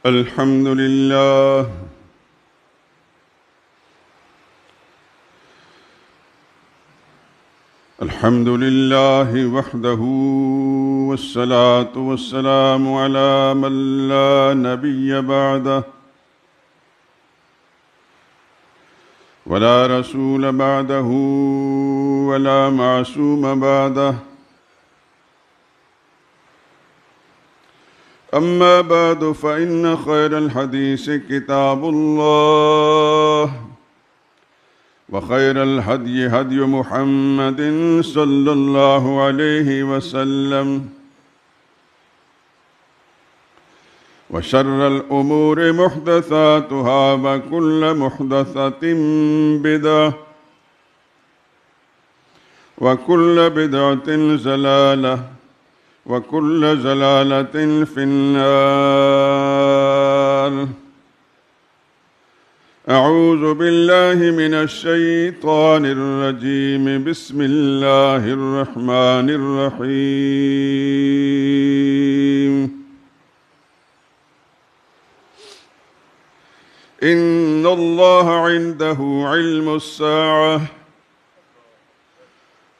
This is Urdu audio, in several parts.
الحمد لله الحمد لله وحده والصلاة والسلام على من لا نبي بعده ولا رسول بعده ولا معصوم بعده أما بعد فإن خير الحديث كتاب الله وخير الهدي هدي محمد صلى الله عليه وسلم وشر الأمور محدثاتها وكل محدثة بدعة وكل بدعة ضلالة وكل ضلالة في النار. أعوذ بالله من الشيطان الرجيم. بسم الله الرحمن الرحيم. إن الله عنده علم الساعة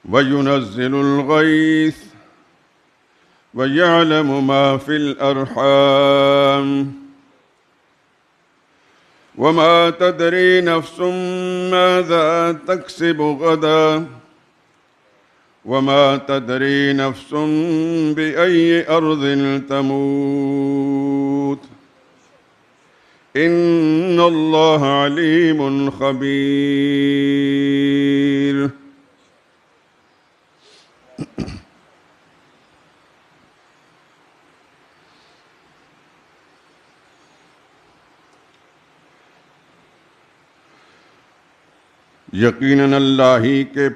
وينزل الغيث ويعلم ما في الأرحام وما تدري نفس ماذا تكسب غدا وما تدري نفس بأي أرض تموت إن الله عليم خبير. یقیناً اللہ ہی کے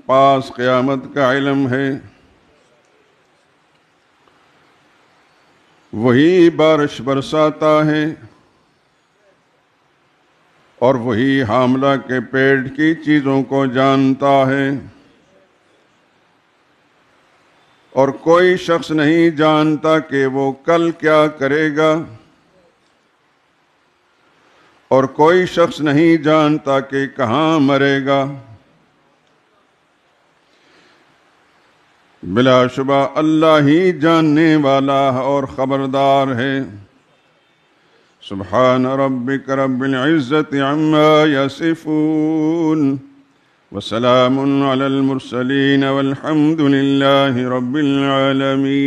پاس قیامت کا علم ہے، وہی بارش برساتا ہے اور وہی حاملہ کے پیٹ کی چیزوں کو جانتا ہے، اور کوئی شخص نہیں جانتا کہ وہ کل کیا کرے گا، اور کوئی شخص نہیں جانتا کہ کہاں مرے گا۔ بلا شبہ اللہ ہی جاننے والا اور خبردار ہے۔ سبحان ربک رب العزت عما یصفون وسلام علی المرسلین والحمد للہ رب العالمین۔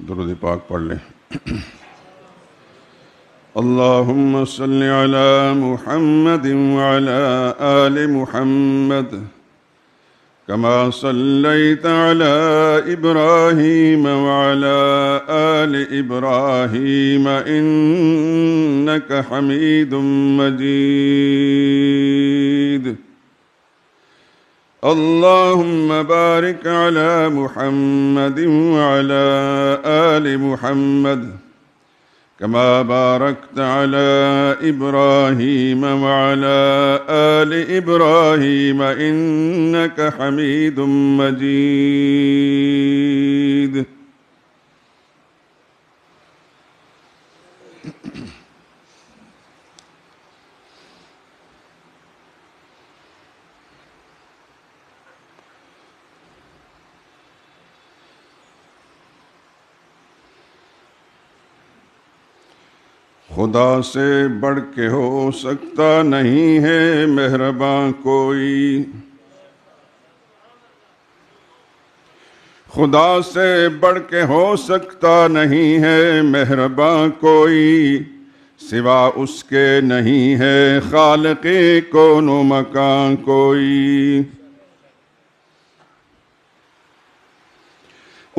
درود پاک پڑھ لیں۔ اللہم صل علی محمد وعلی آل محمد کما صلیت علی ابراہیم وعلی آل ابراہیم انک حمید مجید۔ اللهم بارك على محمد وعلى آل محمد كما باركت على إبراهيم وعلى آل إبراهيم إنك حميد مجيد۔ خدا سے بڑھ کے ہو سکتا نہیں ہے مہرباں کوئی، خدا سے بڑھ کے ہو سکتا نہیں ہے مہرباں کوئی، سوا اس کے نہیں ہے خالق کون و مکان کوئی۔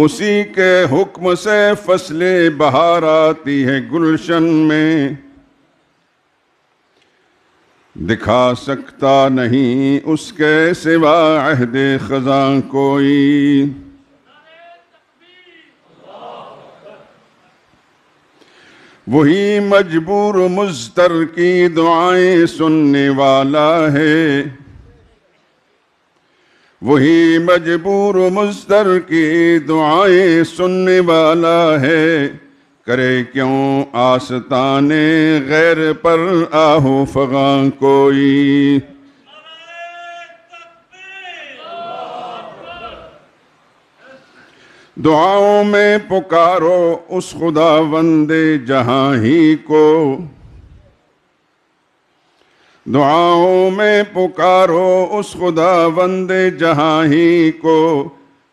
اسی کے حکم سے فصل بہار آتی ہے گلشن میں، دکھا سکتا نہیں اس کے سوا عہد خزاں کوئی۔ وہی مجبور و مضطر کی دعائیں سننے والا ہے، وہی مجبور و مضطر کی دعائیں سننے والا ہے، کرے کیوں آستان غیر پر آہو فغاں کوئی۔ دعاؤں میں پکارو اس خداوند جہاں ہی کو، دعاؤں میں پکارو اس خداوند جہاں ہی کو،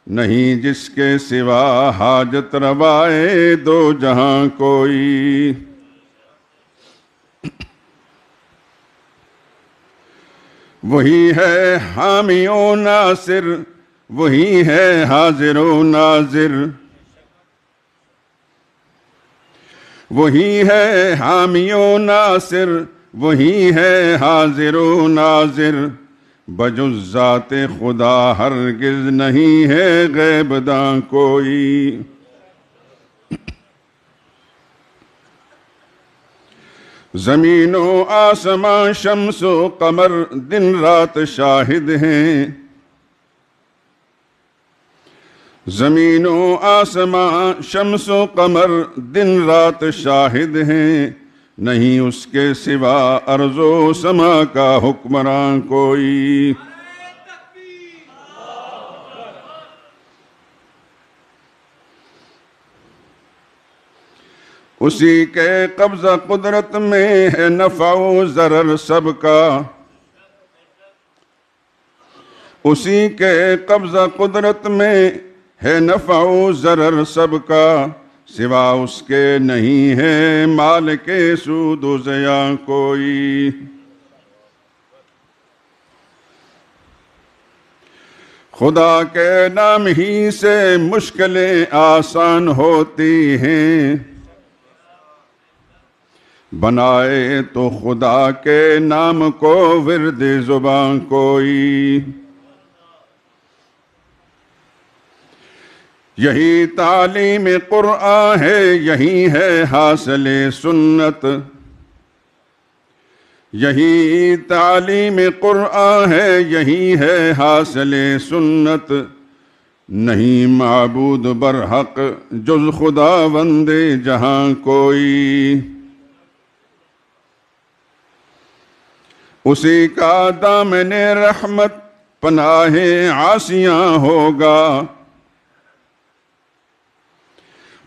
نہیں جس کے سوا حاجت روائے دو جہاں کوئی۔ وہی ہے حامی و ناصر، وہی ہے حاضر و ناظر، وہی ہے حامی و ناصر، وہی ہے حاضر و ناظر، بجز ذات خدا ہرگز نہیں ہے غیب داں کوئی۔ زمین و آسمان شمس و قمر دن رات شاہد ہیں، زمین و آسمان شمس و قمر دن رات شاہد ہیں، نہیں اس کے سوا ارض و سما کا حکمراں کوئی۔ اسی کے قبضہ قدرت میں ہے نفع و ضرر سب کا، اسی کے قبضہ قدرت میں ہے نفع و ضرر سب کا، سوا اس کے نہیں ہے مالک سود و زیاں کوئی۔ خدا کے نام ہی سے مشکلیں آسان ہوتی ہیں، بنائے تو خدا کے نام کو ورد زباں کوئی۔ یہی تعلیم قرآن ہے، یہی ہے حاصل سنت، یہی تعلیم قرآن ہے، یہی ہے حاصل سنت، نہیں معبود برحق جز خداوند جہاں کوئی۔ اسی کا دامن رحمت پناہ عاصیاں ہوگا،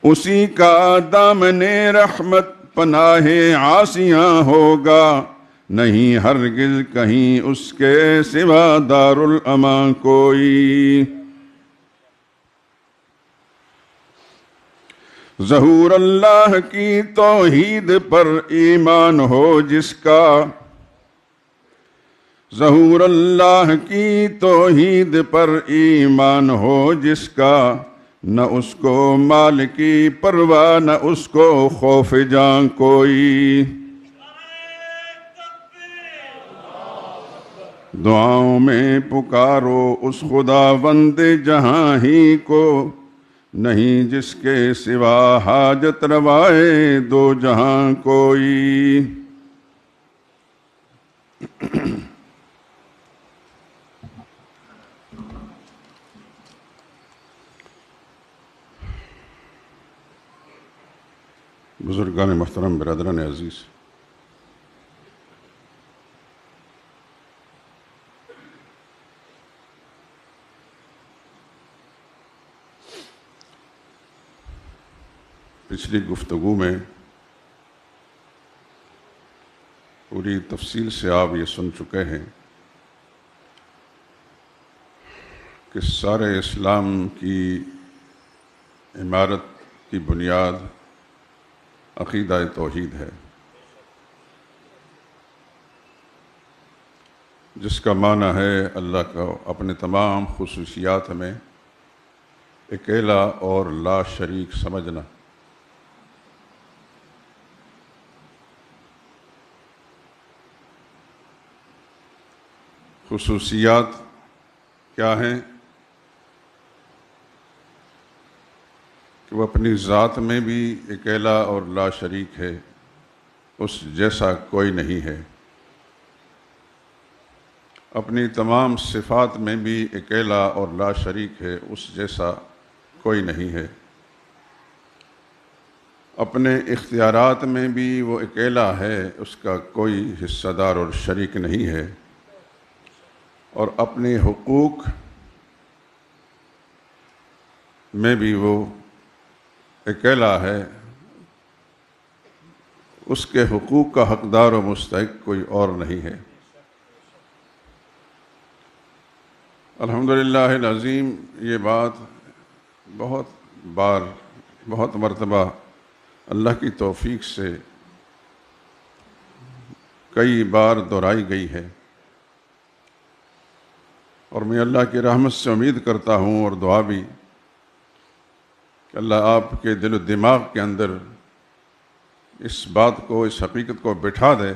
اسی کا دامن رحمت پناہ عاصیاں ہوگا، نہیں ہرگز کہیں اس کے سوا دار الامان کوئی۔ ظہور اللہ کی توحید پر ایمان ہو جس کا، ظہور اللہ کی توحید پر ایمان ہو جس کا، نہ اس کو مال کی پرواہ نہ اس کو خوف جاں کوئی۔ دعاؤں میں پکارو اس خداوند جہاں ہی کو، نہیں جس کے سوا حاجت روائے دو جہاں کوئی۔ بزرگان محترم، برادران عزیز، پچھلی گفتگو میں پوری تفصیل سے آپ یہ سن چکے ہیں کہ سارے اسلام کی عمارت کی بنیاد عقیدہ توحید ہے، جس کا معنی ہے اللہ کا اپنے تمام خصوصیات میں اکیلا اور لا شریک سمجھنا۔ خصوصیات کیا ہیں؟ کہ وہ اپنی ذات میں بھی اکیلا اور لا شریک ہے، اس جیسا کوئی نہیں ہے۔ اپنی تمام صفات میں بھی اکیلا اور لا شریک ہے، اس جیسا کوئی نہیں ہے۔ اپنے اختیارات میں بھی وہ اکیلا ہے، اس کا کوئی حصہ دار اور شریک نہیں ہے، اور اپنے حقوق میں بھی وہ اکیلا ہے، اس کے حقوق کا حقدار و مستحق کوئی اور نہیں ہے۔ الحمدللہ العظیم، یہ بات بہت بار بہت مرتبہ اللہ کی توفیق سے کئی بار دہرائی گئی ہے، اور میں اللہ کی رحمت سے امید کرتا ہوں اور دعا بھی کہ اللہ آپ کے دل و دماغ کے اندر اس بات کو، اس حقیقت کو بٹھا دے،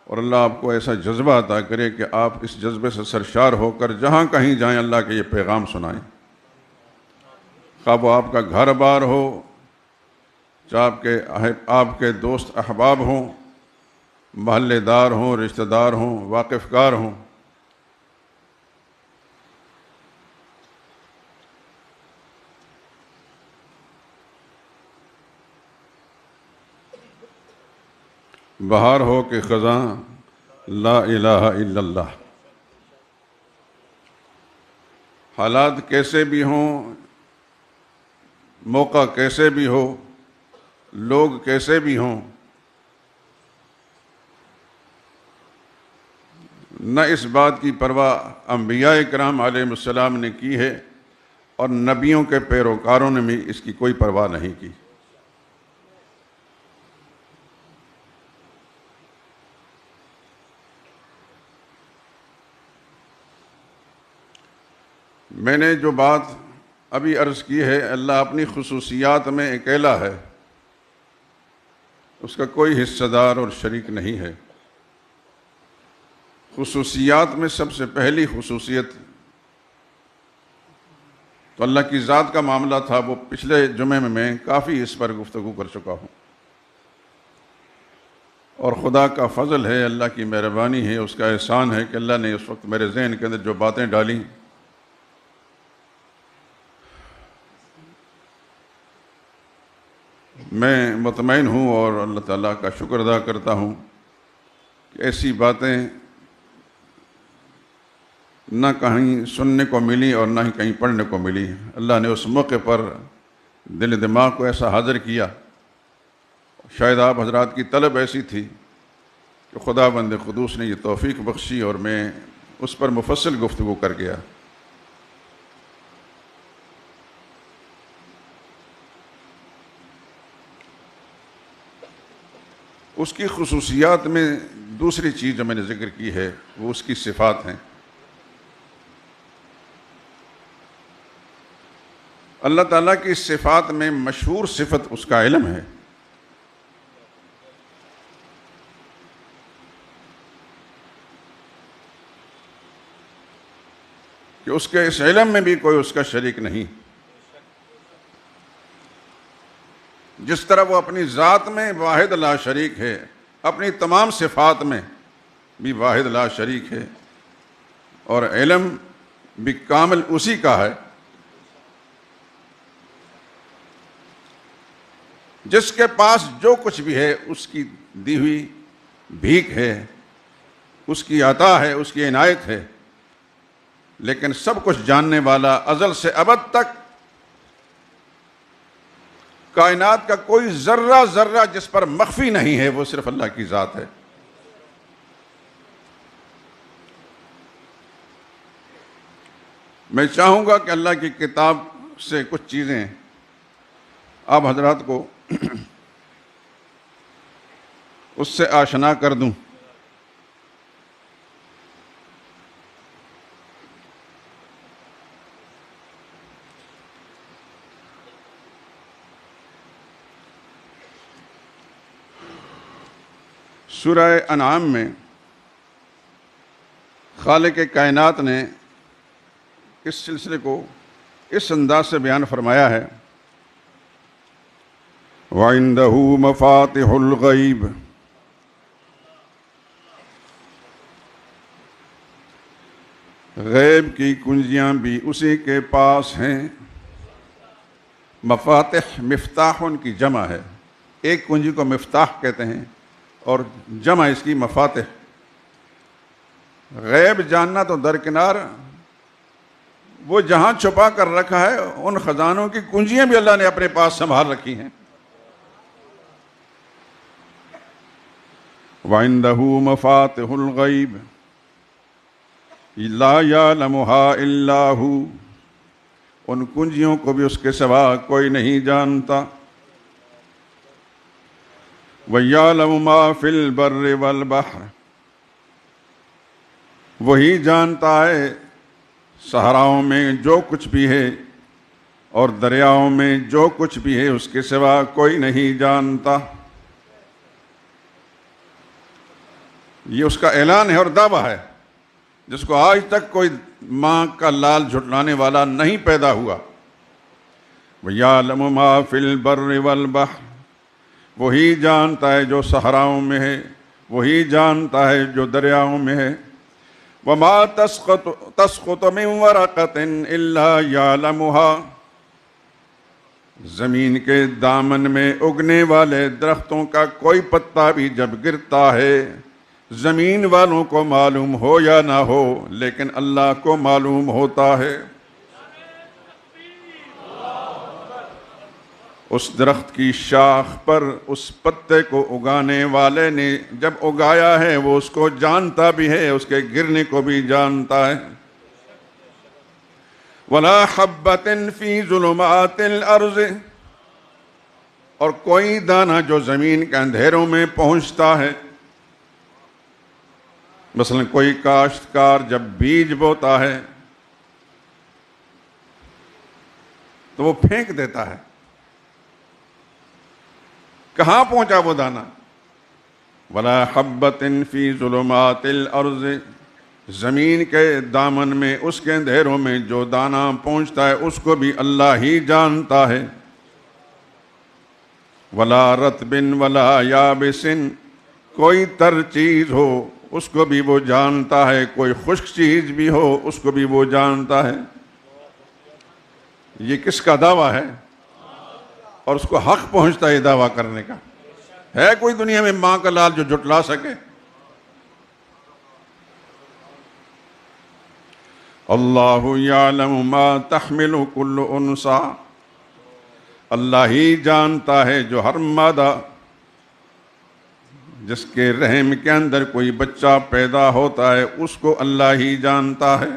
اور اللہ آپ کو ایسا جذبہ عطا کرے کہ آپ اس جذبے سے سرشار ہو کر جہاں کہیں جائیں اللہ کے یہ پیغام سنائیں، خواہ وہ آپ کا گھر بار ہو، چاہے آپ کے دوست احباب ہوں، محلے دار ہوں، رشتہ دار ہوں، واقف کار ہوں۔ بہار ہو کہ خزاں، لا الہ الا اللہ۔ حالات کیسے بھی ہوں، موقع کیسے بھی ہو، لوگ کیسے بھی ہوں، نہ اس بات کی پرواہ انبیاء کرام علیہ السلام نے کی ہے، اور نبیوں کے پیروکاروں نے بھی اس کی کوئی پرواہ نہیں کی۔ میں نے جو بات ابھی عرض کی ہے، اللہ اپنی خصوصیات میں اکیلا ہے، اس کا کوئی حصہ دار اور شریک نہیں ہے۔ خصوصیات میں سب سے پہلی خصوصیت تو اللہ کی ذات کا معاملہ تھا، وہ پچھلے جمعے میں کافی اس پر گفتگو کر چکا ہوں، اور خدا کا فضل ہے، اللہ کی مہربانی ہے، اس کا احسان ہے کہ اللہ نے اس وقت میرے ذہن کے اندر جو باتیں ڈالیں، میں مطمئن ہوں اور اللہ تعالیٰ کا شکر ادا کرتا ہوں کہ ایسی باتیں نہ کہیں سننے کو ملی اور نہ ہی کہیں پڑھنے کو ملی۔ اللہ نے اس موقع پر دل دماغ کو ایسا حاضر کیا، شاید آپ حضرات کی طلب ایسی تھی کہ خدا بند قدوس نے یہ توفیق بخشی، اور میں اس پر مفصل گفتگو کر گیا۔ اس کی خصوصیات میں دوسری چیز جو میں نے ذکر کی ہے وہ اس کی صفات ہیں۔ اللہ تعالیٰ کی صفات میں مشہور صفت اس کا علم ہے۔ کہ اس کے اس علم میں بھی کوئی اس کا شریک نہیں۔ جس طرح وہ اپنی ذات میں واحد لا شریک ہے، اپنی تمام صفات میں بھی واحد لا شریک ہے، اور علم بھی کامل اسی کا ہے۔ جس کے پاس جو کچھ بھی ہے اس کی دی ہوئی بھیک ہے، اس کی عطا ہے، اس کی عنایت ہے، لیکن سب کچھ جاننے والا، ازل سے ابد تک کائنات کا کوئی ذرہ ذرہ جس پر مخفی نہیں ہے، وہ صرف اللہ کی ذات ہے۔ میں چاہوں گا کہ اللہ کی کتاب سے کچھ چیزیں آپ حضرات کو اس سے آشنا کر دوں۔ سورہ انعام میں خالق کائنات نے اس سلسلے کو اس انداز سے بیان فرمایا ہے، وَعِندَهُ مَفَاتِحُ الْغَيْبِ غیب کی کنجیاں بھی اسی کے پاس ہیں۔ مفاتح مفتاح ان کی جمع ہے، ایک کنجی کو مفتاح کہتے ہیں اور جمع اس کی مفاتح۔ غیب جاننا تو درکنار، وہ جہاں چھپا کر رکھا ہے ان خزانوں کی کنجیاں بھی اللہ نے اپنے پاس سنبھال رکھی ہیں۔ وَعِندَهُ مَفَاتِحُ الْغَيْبِ لَا يَعْلَمُهَا إِلَّا هُوَ، ان کنجیوں کو بھی اس کے سوا کوئی نہیں جانتا۔ وَيَعْلَمُ مَا فِي الْبَرِّ وَالْبَحْرِ، وہی جانتا ہے صحراؤں میں جو کچھ بھی ہے اور دریاؤں میں جو کچھ بھی ہے، اس کے سوا کوئی نہیں جانتا۔ یہ اس کا اعلان ہے اور دعویٰ ہے جس کو آج تک کوئی ماں کا لال جھٹلانے والا نہیں پیدا ہوا۔ وَيَعْلَمُ مَا فِي الْبَرِّ وَالْبَحْرِ، وہی جانتا ہے جو صحراؤں میں ہے، وہی جانتا ہے جو دریاؤں میں ہے۔ وَمَا تَسْقُطُ مِنْ وَرَقَةٍ إِلَّا يَعْلَمُهَا، زمین کے دامن میں اگنے والے درختوں کا کوئی پتا بھی جب گرتا ہے، زمین والوں کو معلوم ہو یا نہ ہو لیکن اللہ کو معلوم ہوتا ہے۔ اس درخت کی شاخ پر اس پتے کو اگانے والے نے جب اگایا ہے وہ اس کو جانتا بھی ہے، اس کے گرنے کو بھی جانتا ہے۔ وَلَا حَبَّةٍ فِي ظُلُمَاتِ الْأَرْضِ، اور کوئی دانہ جو زمین کے اندھیروں میں پہنچتا ہے، مثلا کوئی کاشتکار جب بیج بوتا ہے تو وہ پھینک دیتا ہے، کہاں پہنچا وہ دانہ؟ وَلَا حَبَّةٍ فِي ظُلُمَاتِ الْأَرْضِ، زمین کے دامن میں اس کے اندھیروں میں جو دانہ پہنچتا ہے اس کو بھی اللہ ہی جانتا ہے۔ وَلَا رَطْبٍ وَلَا يَابِسٍ، کوئی تر چیز ہو اس کو بھی وہ جانتا ہے، کوئی خشک چیز بھی ہو اس کو بھی وہ جانتا ہے۔ یہ کس کا دعویٰ ہے؟ اور اس کو حق پہنچتا ہے یہ دعویٰ کرنے کا؟ ہے کوئی دنیا میں ماں کا لال جو جھٹلا سکے؟ اللہ یعلم ما تحمل کل انثی، اللہ ہی جانتا ہے جو ہر مادہ جس کے رحم کے اندر کوئی بچہ پیدا ہوتا ہے اس کو اللہ ہی جانتا ہے۔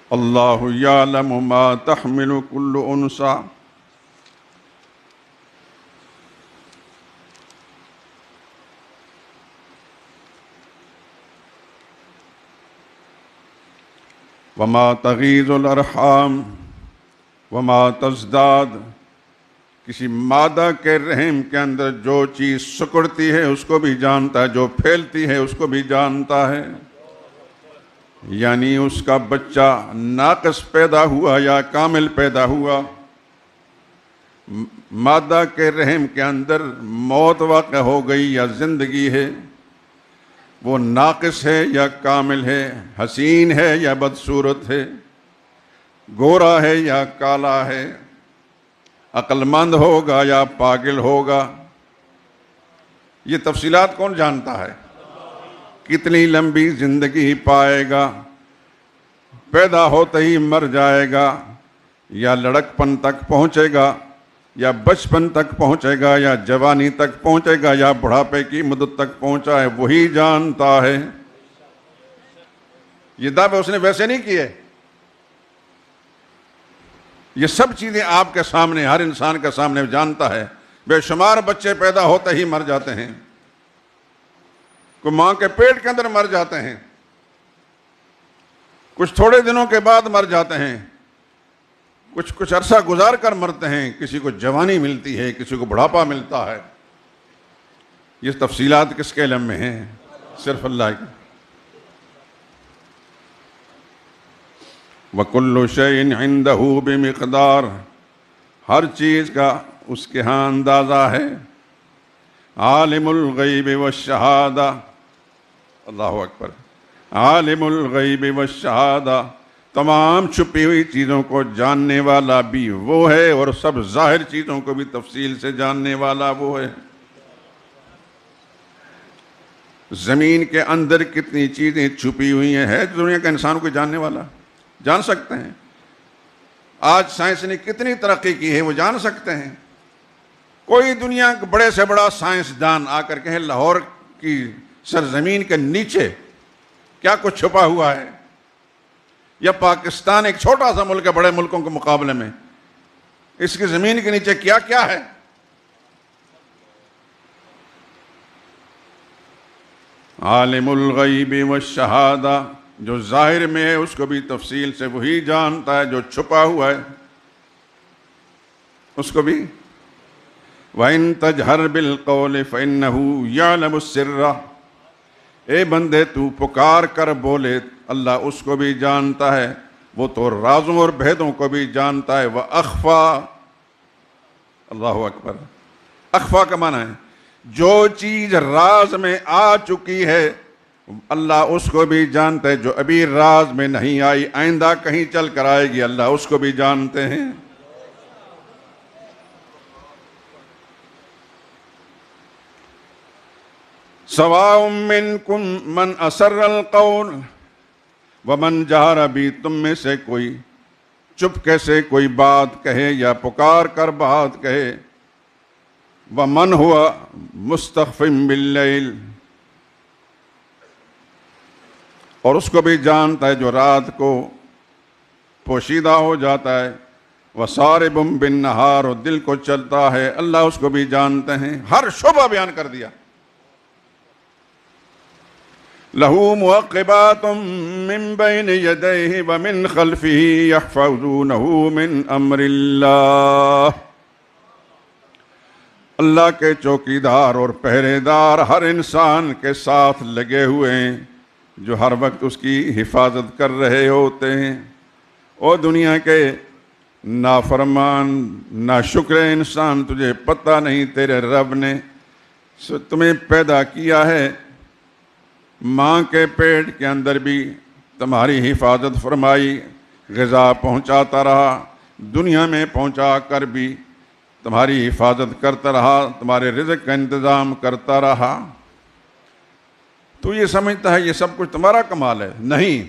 اللہ یعلم ما تحمل کل انثی، وما تغیض الارحام وما تزداد، کسی مادہ کے رحم کے اندر جو چیز سکڑتی ہے اس کو بھی جانتا ہے، جو پھیلتی ہے اس کو بھی جانتا ہے۔ یعنی اس کا بچہ ناقص پیدا ہوا یا کامل پیدا ہوا، مادہ کے رحم کے اندر موت واقع ہو گئی یا زندگی ہے، وہ ناقص ہے یا کامل ہے، حسین ہے یا بدصورت ہے، گورا ہے یا کالا ہے، عقل مند ہوگا یا پاگل ہوگا، یہ تفصیلات کون جانتا ہے؟ کتنی لمبی زندگی پائے گا، پیدا ہوتے ہی مر جائے گا یا لڑکپن تک پہنچے گا یا بچپن تک پہنچے گا یا جوانی تک پہنچے گا یا بڑھاپے کی مدت تک پہنچا ہے، وہی جانتا ہے۔ یہ دعوے اس نے ویسے نہیں کیے، یہ سب چیزیں آپ کے سامنے، ہر انسان کے سامنے جانتا ہے۔ بے شمار بچے پیدا ہوتے ہی مر جاتے ہیں، کوئی ماں کے پیٹ کے اندر مر جاتے ہیں، کچھ تھوڑے دنوں کے بعد مر جاتے ہیں، کچھ عرصہ گزار کر مرتے ہیں، کسی کو جوانی ملتی ہے، کسی کو بڑھاپا ملتا ہے۔ یہ تفصیلات کس کے علم میں ہیں؟ صرف اللہ کی۔ وَكُلُّ شَيْءٍ عِندَهُ بِمِقْدَارٍ، ہر چیز کا اس کے ہاں اندازہ ہے۔ عالم الغیب والشہادہ، اللہ اکبر. عالم الغیب والشہادہ، تمام چھپی ہوئی چیزوں کو جاننے والا بھی وہ ہے اور سب ظاہر چیزوں کو بھی تفصیل سے جاننے والا وہ ہے. زمین کے اندر کتنی چیزیں چھپی ہوئی ہیں، ہے دنیا کا انسان کو جاننے والا؟ جان سکتے ہیں. آج سائنس نے کتنی ترقی کی ہے وہ جان سکتے ہیں. کوئی دنیا کا بڑے سے بڑا سائنسدان آ کر کہے لاہور کی سرزمین کے نیچے کیا کچھ چھپا ہوا ہے، یا پاکستان ایک چھوٹا سا ملک ہے بڑے ملکوں کے مقابلے میں، اس کی زمین کے نیچے کیا کیا ہے. عالم الغیب والشہادہ، جو ظاہر میں ہے اس کو بھی تفصیل سے وہی جانتا ہے، جو چھپا ہوا ہے اس کو بھی. وَإِن تَجْهَرْ بِالْقَوْلِ فَإِنَّهُ يَعْلَمُ السِّرَّ، اے بندے تو پکار کر بولے، اللہ اس کو بھی جانتا ہے، وہ تو رازوں اور بھیدوں کو بھی جانتا ہے. وَأَخْفَى، اللہ اکبر. اخفا کا معنی ہے جو چیز راز میں آ چکی ہے اللہ اس کو بھی جانتا ہے، جو ابھی راز میں نہیں آئی آئندہ کہیں چل کر آئے گی اللہ اس کو بھی جانتے ہیں. سواء منکم من اسر القول ومن جہر بھی، تم میں سے کوئی چپکے سے کوئی بات کہے یا پکار کر بات کہے. ومن ہوا مستخف باللیل، اور اس کو بھی جانتا ہے جو رات کو پوشیدہ ہو جاتا ہے. وصارب بالنہار، اور دل کو چلتا ہے اللہ اس کو بھی جانتے ہیں. ہر شعبہ بیان کر دیا. لَهُ مُعَقِّبَاتٌ مِّن بَيْنِ يَدَيْهِ وَمِن خَلْفِهِ يَحْفَظُونَهُ مِنْ أَمْرِ اللَّهِ، اللہ کے چوکیدار اور پہرے دار ہر انسان کے ساتھ لگے ہوئے ہیں جو ہر وقت اس کی حفاظت کر رہے ہوتے ہیں. او دنیا کے نافرمان ناشکر انسان، تجھے پتہ نہیں تیرے رب نے تمہیں پیدا کیا ہے، ماں کے پیٹ کے اندر بھی تمہاری حفاظت فرمائی، غذا پہنچاتا رہا، دنیا میں پہنچا کر بھی تمہاری حفاظت کرتا رہا، تمہارے رزق کا انتظام کرتا رہا. تو یہ سمجھتا ہے یہ سب کچھ تمہارا کمال ہے؟ نہیں.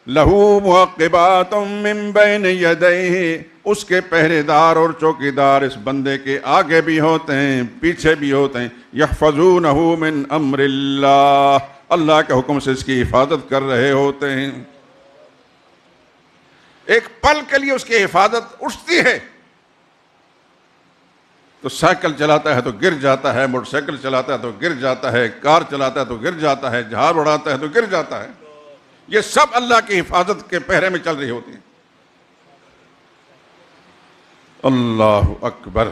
لَهُ مُعَقِّبَاتٌ مِّن بَيْنِ يَدَيْهِ، اس کے پہرے دار اور چوکیدار اس بندے کے آگے بھی ہوتے ہیں پیچھے بھی ہوتے ہیں. يَحْفَظُونَهُ مِنْ أَمْرِ اللَّهِ، اللہ کے حکم سے اس کی حفاظت کر رہے ہوتے ہیں. ایک پل کے لیے اس کی حفاظت اٹھتی ہے تو سائیکل چلاتا ہے تو گر جاتا ہے، موٹر سائیکل چلاتا ہے تو گر جاتا ہے، کار چلاتا ہے تو گر جاتا ہے، جہاز اڑاتا ہے تو گر جاتا ہے. یہ سب اللہ کی حفاظت کے پہرے میں چل رہی ہوتی ہیں. اللہ اکبر.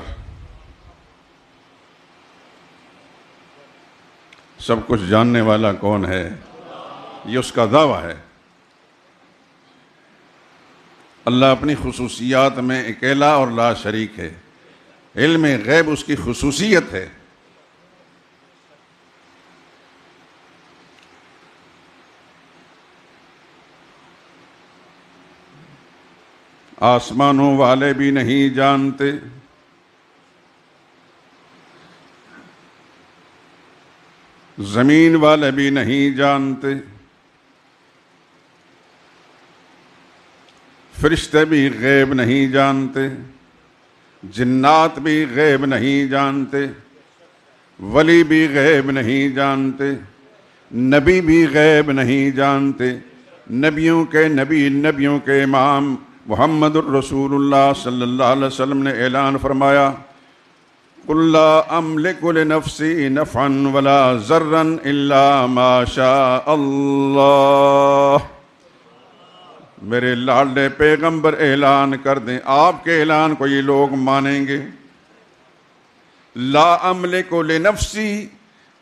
سب کچھ جاننے والا کون ہے؟ یہ اس کا دعویٰ ہے. اللہ اپنی خصوصیات میں اکیلا اور لا شریک ہے. علم غیب اس کی خصوصیت ہے. آسمانوں والے بھی نہیں جانتے، زمین والے بھی نہیں جانتے، فرشتے بھی غیب نہیں جانتے، جنات بھی غیب نہیں جانتے، ولی بھی غیب نہیں جانتے، نبی بھی غیب نہیں جانتے. نبیوں کے نبی، نبیوں کے امام محمد الرسول اللہ صلی اللہ علیہ وسلم نے اعلان فرمایا قُلْ لَا أَمْلِكُ لِنَفْسِي نَفْعًا وَلَا ضَرًّا إِلَّا مَا شَاءَ اللَّهُ. میرے لاڈلے پیغمبر اعلان کر دیں، آپ کے اعلان کو یہ لوگ مانیں گے. لا املک لنفسی،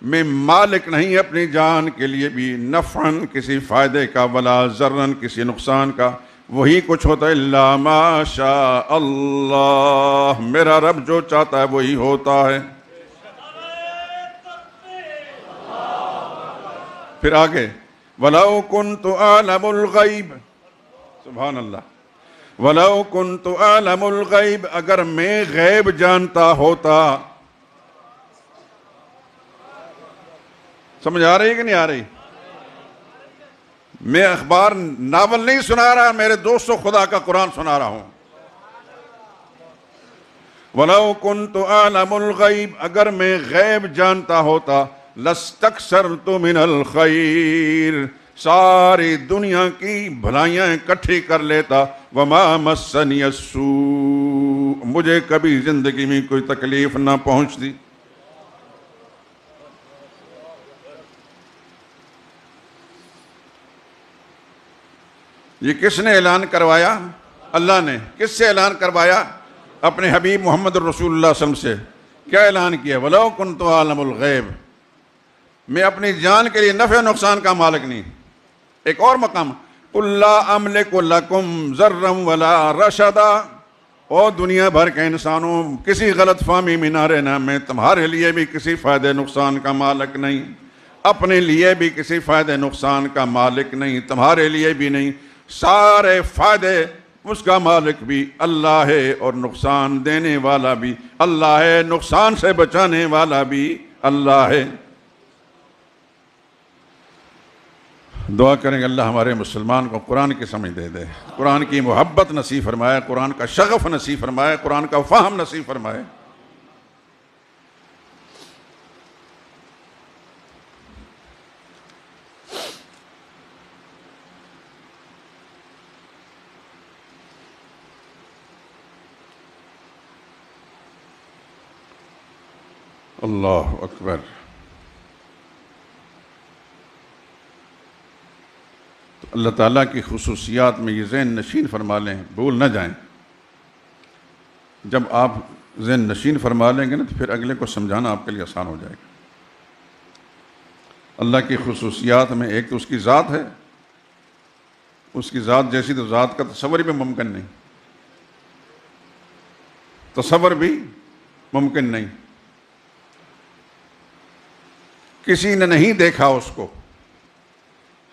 میں مالک نہیں اپنی جان کے لیے بھی، نفعاً کسی فائدے کا، ولا ضرراً کسی نقصان کا، وہی کچھ ہوتا ہے الا ما شاء اللہ، میرا رب جو چاہتا ہے وہی ہوتا ہے. پھر آگے وَلَوْ كُنْتُ أَعْلَمُ الْغَيْبِ، سبحان اللہ، وَلَوْ كُنْتُ أَعْلَمُ الْغَيْبِ، اگر میں غیب جانتا ہوتا. سمجھ آ رہی ہے کہ نہیں آ رہی؟ میں اخبار ناول نہیں سنا رہا، میرے دوستوں خدا کا قرآن سنا رہا ہوں. وَلَوْ كُنْتُ أَعْلَمُ الْغَيْبِ، اگر میں غیب جانتا ہوتا، لَاسْتَكْثَرْتُ مِنَ الْخَيْرِ، ساری دنیا کی بھلائیاں اکٹھی کر لیتا. وَمَا مَسَّنِيَ السُّوءُ، مجھے کبھی زندگی میں کوئی تکلیف نہ پہنچتی. یہ کس نے اعلان کروایا؟ اللہ نے. کس سے اعلان کروایا؟ اپنے حبیب محمد رسول اللہ صلی اللہ علیہ وسلم سے. کیا اعلان کیا؟ وَلَوْ كُنْتُ أَعْلَمُ الْغَيْبِ، میں اپنی جان کے لیے نفع و نقصان کا مالک نہیں. ایک اور مقام قُلْ لَا أَمْلِكُ لَكُمْ ضَرًّا وَلَا رَشَدًا، او دنیا بھر کے انسانوں کسی غلط فہمی میں نہ رہنا، میں تمہارے لیے بھی کسی فائدہ نقصان کا مالک نہیں، اپنے لیے بھی کسی فائدہ نقصان کا مالک نہیں، تمہارے لیے بھی نہیں. سارے فائدے اس کا مالک بھی اللہ ہے، اور نقصان دینے والا بھی اللہ ہے، نقصان سے بچانے والا بھی اللہ ہے. دعا کریں گے اللہ ہمارے مسلمان کو قرآن کی سمجھ دے دے، قرآن کی محبت نصیب فرمائے، قرآن کا شغف نصیب فرمائے، قرآن کا فہم نصیب فرمائے. اللہ اکبر. تو اللہ تعالیٰ کی خصوصیات میں یہ ذہن نشین فرما لیں، بھول نہ جائیں. جب آپ ذہن نشین فرما لیں گے نا تو پھر اگلے کو سمجھانا آپ کے لیے آسان ہو جائے گا. اللہ کی خصوصیات میں ایک تو اس کی ذات ہے. اس کی ذات جیسی تو ذات کا تصور بھی ممکن نہیں، تصور بھی ممکن نہیں. کسی نے نہیں دیکھا اس کو.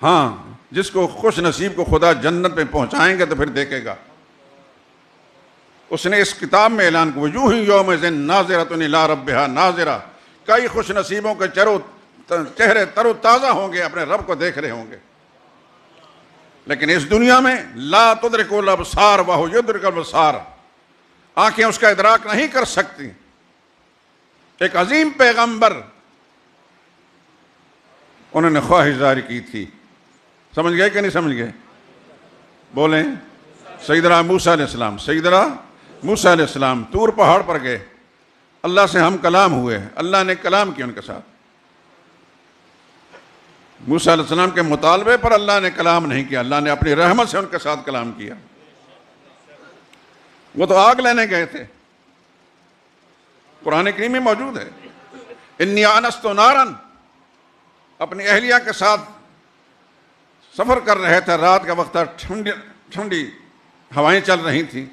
ہاں، جس کو خوش نصیب کو خدا جنت میں پہنچائیں گے تو پھر دیکھے گا. اس نے اس کتاب میں اعلان کیا وجوہ یومئذ ناظرۃ الی ربہا ناظرہ، کئی خوش نصیبوں کے چہرے تر و تازہ ہوں گے، اپنے رب کو دیکھ رہے ہوں گے. لیکن اس دنیا میں لا تدرک الابصار وہو یدرک الابصار، آنکھیں اس کا ادراک نہیں کر سکتی. ایک عظیم پیغمبر انہوں نے خواہش ظاہر کی تھی. سمجھ گئے کہ نہیں سمجھ گئے؟ بولیں. سیدنا موسیٰ علیہ السلام، سیدنا موسیٰ علیہ السلام طور پہاڑ پر گئے، اللہ سے ہم کلام ہوئے، اللہ نے کلام کیا ان کے ساتھ. موسیٰ علیہ السلام کے مطالبے پر اللہ نے کلام نہیں کیا، اللہ نے اپنی رحمت سے ان کے ساتھ کلام کیا. وہ تو آگ لینے گئے تھے، قرآن کریم میں موجود ہے. انی آنست نارا، اپنی اہلیہ کے ساتھ سفر کر رہے تھے، رات کا وقت تھا، ٹھنڈی ہوائیں چل رہی تھیں.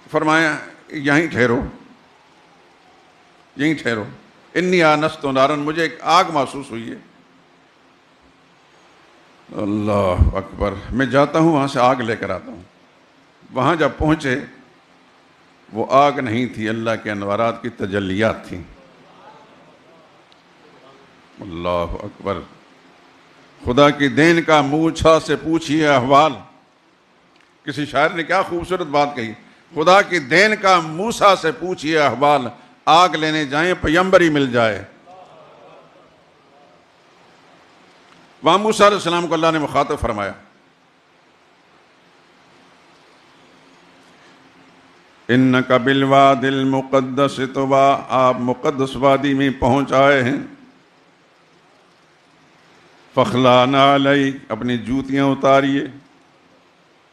فرمایا یہیں ٹھہرو، یہیں ٹھہرو. انی آنست نارا، مجھے ایک آگ محسوس ہوئی ہے. اللہ اکبر. میں جاتا ہوں وہاں سے آگ لے کر آتا ہوں. وہاں جب پہنچے وہ آگ نہیں تھی، اللہ کے انوارات کی تجلیات تھیں. اللہ اکبر. خدا کی دین کا موسیٰ سے پوچھئے احوال. کسی شاعر نے کیا خوبصورت بات کہی، خدا کی دین کا موسیٰ سے پوچھئے احوال، آگ لینے جائیں پیمبر ہی مل جائے. وہاں موسیٰ علیہ السلام کو اللہ نے مخاطب فرمایا. اِنَّكَ بِالْوَادِ الْمُقَدَّسِ طُوًى، آپ مقدس وادی میں پہنچ آئے ہیں. فَخْلَعْ نَعْلَيْكَ، اپنی جوتیاں اتاریے.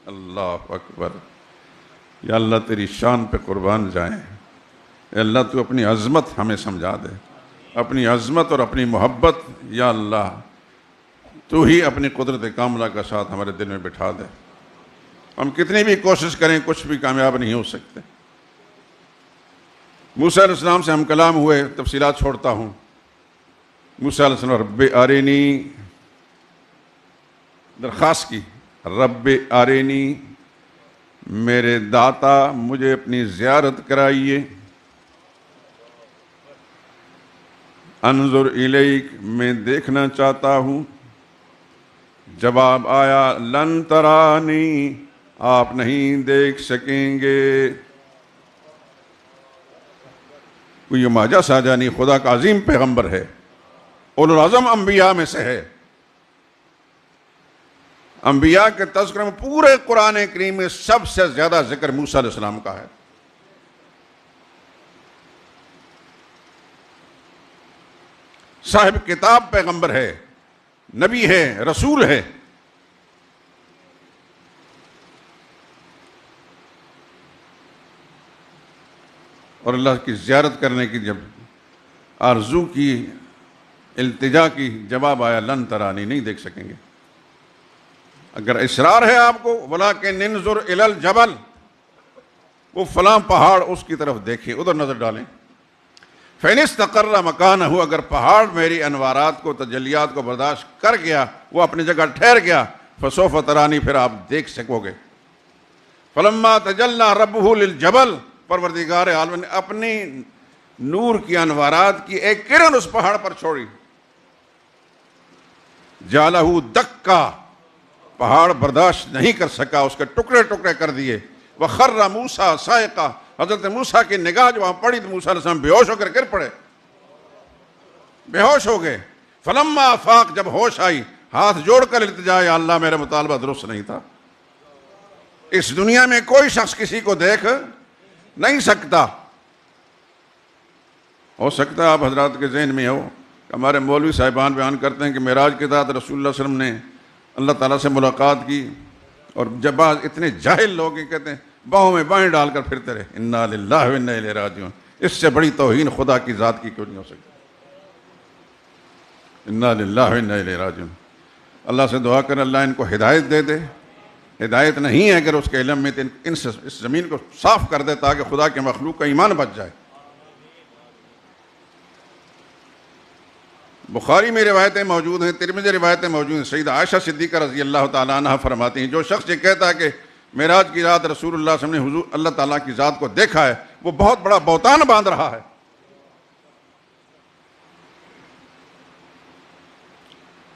اللہ اکبر. یا اللہ تیری شان پہ قربان جائیں. اے اللہ تو اپنی عظمت ہمیں سمجھا دے، اپنی عظمت اور اپنی محبت. یا اللہ تو ہی اپنی قدرت کاملہ کا ساتھ ہمارے دل میں بٹھا دے. ہم کتنی بھی کوشش کریں کچھ بھی کامیاب نہیں ہو سکتے. موسیٰ علیہ السلام سے ہم کلام ہوئے، تفصیلات چھوڑتا ہوں. موسیٰ علیہ السلام رب ارینی درخواست کی، رب ارینی میرے داتا مجھے اپنی زیارت کرائیے، انظر الیک میں دیکھنا چاہتا ہوں۔ جواب آیا لن ترانی آپ نہیں دیکھ سکیں گے۔ کوئی یہ ماجا ساجا نہیں، خدا کا عظیم پیغمبر ہے، اولو العزم انبیاء میں سے ہے۔ انبیاء کے تذکرے میں پورے قرآن کریم میں سب سے زیادہ ذکر موسیٰ علیہ السلام کا ہے۔ صاحب کتاب پیغمبر ہے، نبی ہے، رسول ہے۔ اور اللہ کی زیارت کرنے کی جب آرزو کی، التجا کی، جواب آیا لن ترانی نہیں دیکھ سکیں گے۔ اگر اصرار ہے آپ کو وَلَٰكِنْ انظُرْ إِلَى الْجَبَلِ، وہ فلاں پہاڑ اس کی طرف دیکھیں، ادھر نظر ڈالیں۔ فَإِنِ اسْتَقَرَّ مَكَانَهُ، اگر پہاڑ میری انوارات کو، تجلیات کو برداشت کر گیا، وہ اپنی جگہ ٹھہر گیا، فَسَوْفَ تَرَانِي، پھر آپ دیکھ سکو گے۔ فَلَمَّا تَجَلَّىٰ رَبُّهُ لِلْجَبَلِ، پروردگار عالم نے اپنی نور کی انوارات کی ایک کرن اس پہاڑ پر چھوڑی، جَعَلَهُ دَكَّا، پہاڑ برداشت نہیں کر سکا، اس کے ٹکڑے ٹکڑے کر دیے۔ وَخَرَّ مُوسَىٰ صَاعِقًا، حضرت موسیٰ کی نگاہ جو وہاں پڑی تو موسیٰ علیہ السلام بے ہوش ہو کر گر پڑے، بے ہوش ہو گئے۔ فَلَمَّا أَفَاقَ، جب ہوش آئی، ہاتھ جوڑ کر التجا، یا اللہ میرا مطالبہ درست نہیں تھا۔ اس دنیا میں کوئی شخص کسی کو دیکھ نہیں سکتا۔ ہو سکتا ہے آپ حضرات کے ذہن میں ہو، ہمارے مولوی صاحبان بیان کرتے ہیں کہ معراج کے رات رسول اللہ صلی اللہ علیہ وسلم نے اللہ تعالیٰ سے ملاقات کی، اور جب بعض اتنے جاہل لوگ ہیں کہتے ہیں باہوں میں بائیں ڈال کر پھرتے رہے، انا للہ و انا الیہ راجعون۔ اس سے بڑی توہین خدا کی ذات کی کیوں نہیں ہو سکتی؟ انا للہ و انا الیہ راجعون۔ اللہ سے دعا کر اللہ ان کو ہدایت دے دے۔ ہدایت نہیں ہے اگر اس کے علم میں تو اس زمین کو صاف کر دے تاکہ خدا کے مخلوق کا ایمان بچ جائے۔ بخاری میں روایتیں موجود ہیں، ترمذی روایتیں موجود ہیں۔ سیدہ عائشہ صدیقہ رضی اللہ تعالیٰ عنہ فرماتی ہیں جو شخص یہ کہتا ہے کہ معراج کی رات رسول اللہ صلی اللہ علیہ وسلم نے حضور اللہ تعالیٰ کی ذات کو دیکھا ہے، وہ بہت بڑا بہتان باندھ رہا ہے۔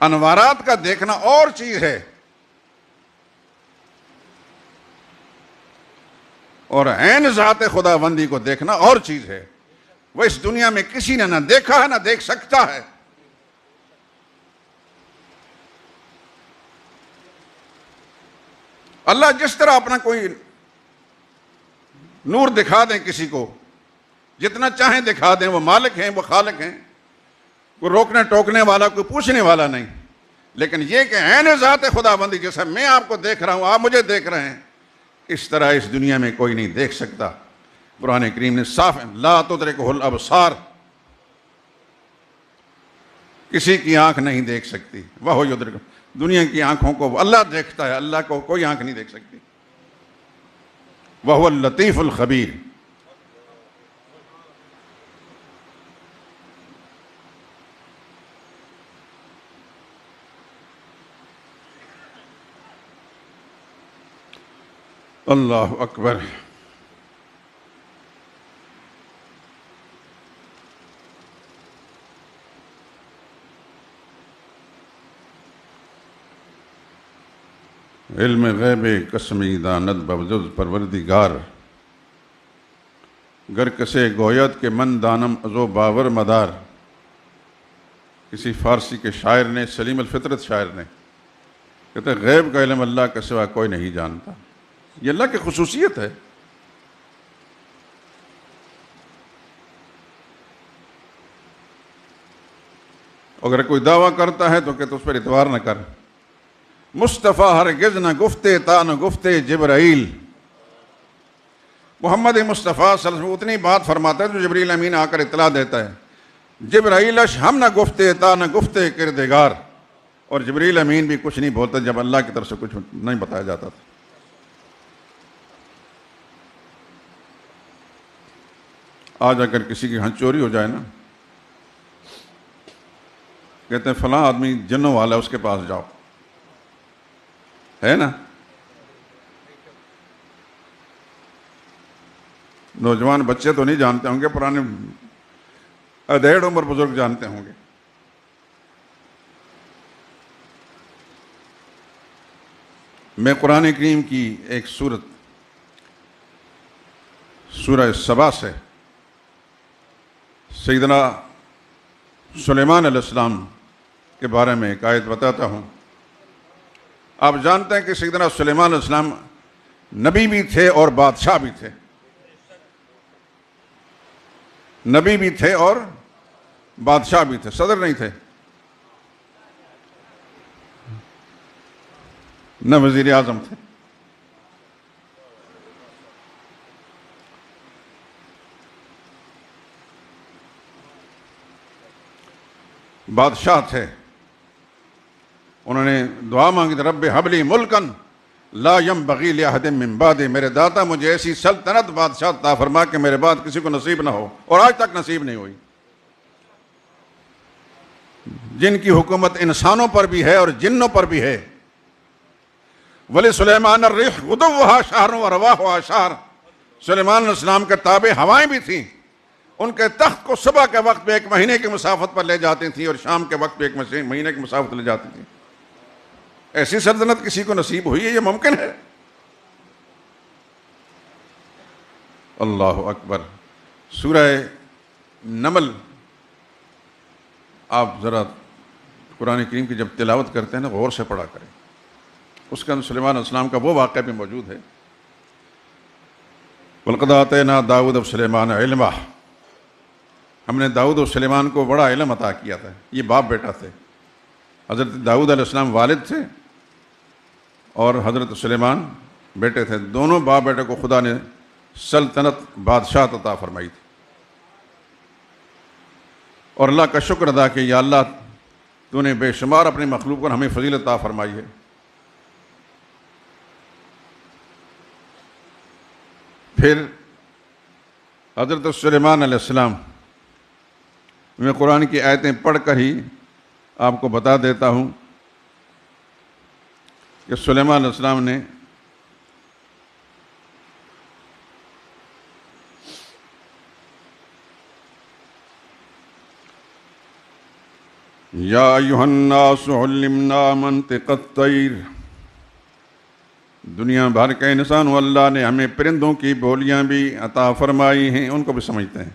انوارات کا دیکھنا اور چیز ہے، اور عین ذات خدا بندی کو دیکھنا اور چیز ہے۔ وہ اس دنیا میں کسی نے نہ دیکھا ہے نہ دیکھ سکتا ہے۔ اللہ جس طرح اپنا کوئی نور دکھا دیں کسی کو، جتنا چاہیں دکھا دیں، وہ مالک ہیں، وہ خالق ہیں، کوئی روکنے ٹوکنے والا، کوئی پوچھنے والا نہیں۔ لیکن یہ کہ عین ذات خدا بندی جیسا میں آپ کو دیکھ رہا ہوں، آپ مجھے دیکھ رہے ہیں، اس طرح اس دنیا میں کوئی نہیں دیکھ سکتا۔ قرآن کریم نے صاف لا تدرکہ الابصار، کسی کی آنکھ نہیں دیکھ سکتی، وہ یدرک، دنیا کی آنکھوں کو اللہ دیکھتا ہے، اللہ کو کوئی آنکھ نہیں دیکھ سکتی۔ وہ اللطیف الخبیر۔ اللہ اکبر۔ علم غیب قسمی داند بوجز پروردگار، گر کسے گوید کہ من دانم ازو باور مدار۔ کسی فارسی کے شاعر نے، سلیم الفطرت شاعر نے، کہتے ہیں غیب کا علم اللہ کے سوا کوئی نہیں جانتا۔ یہ اللہ کی خصوصیت ہے۔ اگر کوئی دعویٰ کرتا ہے تو کہتے اس پر اعتبار نہ کر۔ مصطفیٰ ہرگز نہ گفتے تا نہ گفتے جبرائیل۔ محمد مصطفیٰ صلی اللہ علیہ وسلم اتنی بات فرماتا ہے جو جبریل امین آ کر اطلاع دیتا ہے۔ جبرائیلش ہم نہ گفتے تا نہ گفتے کردگار، اور جبریل امین بھی کچھ نہیں بولتا جب اللہ کی طرف سے کچھ نہیں بتایا جاتا تھا۔ آج اگر کسی کی ہاں چوری ہو جائے نا، کہتے ہیں فلاں آدمی جنوں والا ہے، اس کے پاس جاؤ، ہے نا؟ نوجوان بچے تو نہیں جانتے ہوں گے، پرانے ادھیڑ عمر بزرگ جانتے ہوں گے۔ میں قرآن کریم کی ایک سورت، سورہ سبا سے سیدنا سلیمان علیہ السلام کے بارے میں ایک آیت بتاتا ہوں۔ آپ جانتے ہیں کہ سیدنا سلیمان علیہ السلام نبی بھی تھے اور بادشاہ بھی تھے، نبی بھی تھے اور بادشاہ بھی تھے، صدر نہیں تھے، نہ وزیر اعظم تھے۔ بادشاہ تھے، انہوں نے دعا مانگی تھی، رب ہب لی ملکن لا ینبغی لأحد من بعدی، میرے داتا مجھے ایسی سلطنت بادشاہ عطا فرما کہ میرے بعد کسی کو نصیب نہ ہو، اور آج تک نصیب نہیں ہوئی۔ جن کی حکومت انسانوں پر بھی ہے اور جنوں پر بھی ہے۔ وَلِسُلَيْمَانَ الرِّيحُ غُدُوُّهَا شَهْرٌ وَرَوَاحُهَا شَهْرٌ، سلیمان علیہ السلام کے تابع ہوائیں بھی تھیں، ان کے تخت کو صبح کے وقت پہ 1 مہینے کی مسافت پر لے جاتی تھیں اور شام کے وقت پہ 1 مہینے کی مسافت لے جاتی تھیں۔ ایسی سلطنت کسی کو نصیب ہوئی ہے؟ یہ ممکن ہے؟ اللہ اکبر۔ سورہ نمل آپ ذرا قرآن کریم کی جب تلاوت کرتے ہیں نا، غور سے پڑھا کریں، اس کے اندر سلیمان علیہ السلام کا وہ واقعہ بھی موجود ہے۔ وَلَقَدْ آتَيْنَا دَاوُودَ وَسُلَيْمَانَ عِلْمًا، ہم نے داؤد اور سلیمان کو بڑا علم عطا کیا تھا۔ یہ باپ بیٹا تھے، حضرت داؤد علیہ السلام والد تھے اور حضرت سلیمان بیٹے تھے، دونوں باپ بیٹے کو خدا نے سلطنت بادشاہت عطا فرمائی تھی۔ اور اللہ کا شکر ادا کہ یا اللہ تو نے بے شمار اپنی مخلوق پر ہمیں فضیلت عطا فرمائی ہے۔ پھر حضرت سلیمان علیہ السلام، میں قرآن کی آیتیں پڑھ کر ہی آپ کو بتا دیتا ہوں کہ سلیمان علیہ السلام نے یا ایھا الناس علمنا منطق الطیر، دنیا بھر کے انسانوں اللہ نے ہمیں پرندوں کی بولیاں بھی عطا فرمائی ہیں، ان کو بھی سمجھتے ہیں۔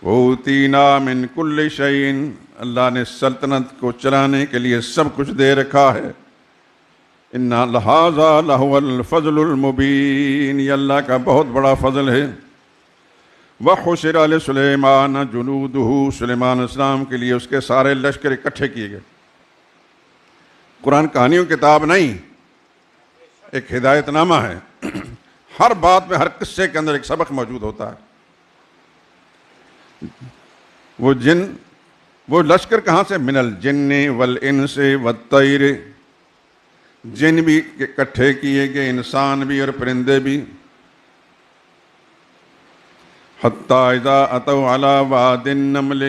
وَأُوتِینَا مِن كُلِّ شَيْءٍ، اللہ نے سلطنت کو چلانے کے لیے سب کچھ دے رکھا ہے۔ إِنَّ هَذَا لَهُوَ الْفَضْلُ الْمُبِينُ، یہ اللہ کا بہت بڑا فضل ہے۔ وَحُشِرَ لِسُلَيْمَانَ جُنُودُهُ، سلیمان علیہ السلام کے لیے اس کے سارے لشکر اکٹھے کیے گئے۔ قرآن کہانیوں کتاب نہیں، ایک ہدایت نامہ ہے۔ ہر بات میں، ہر قصے کے اندر ایک سبق موجود ہوتا ہے۔ وہ لشکر کہاں سے؟ من الجن والانس والطیر، جن بھی اکٹھے کیے گئے، انسان بھی اور پرندے بھی۔ حتی اذا اتوا علی واد النمل،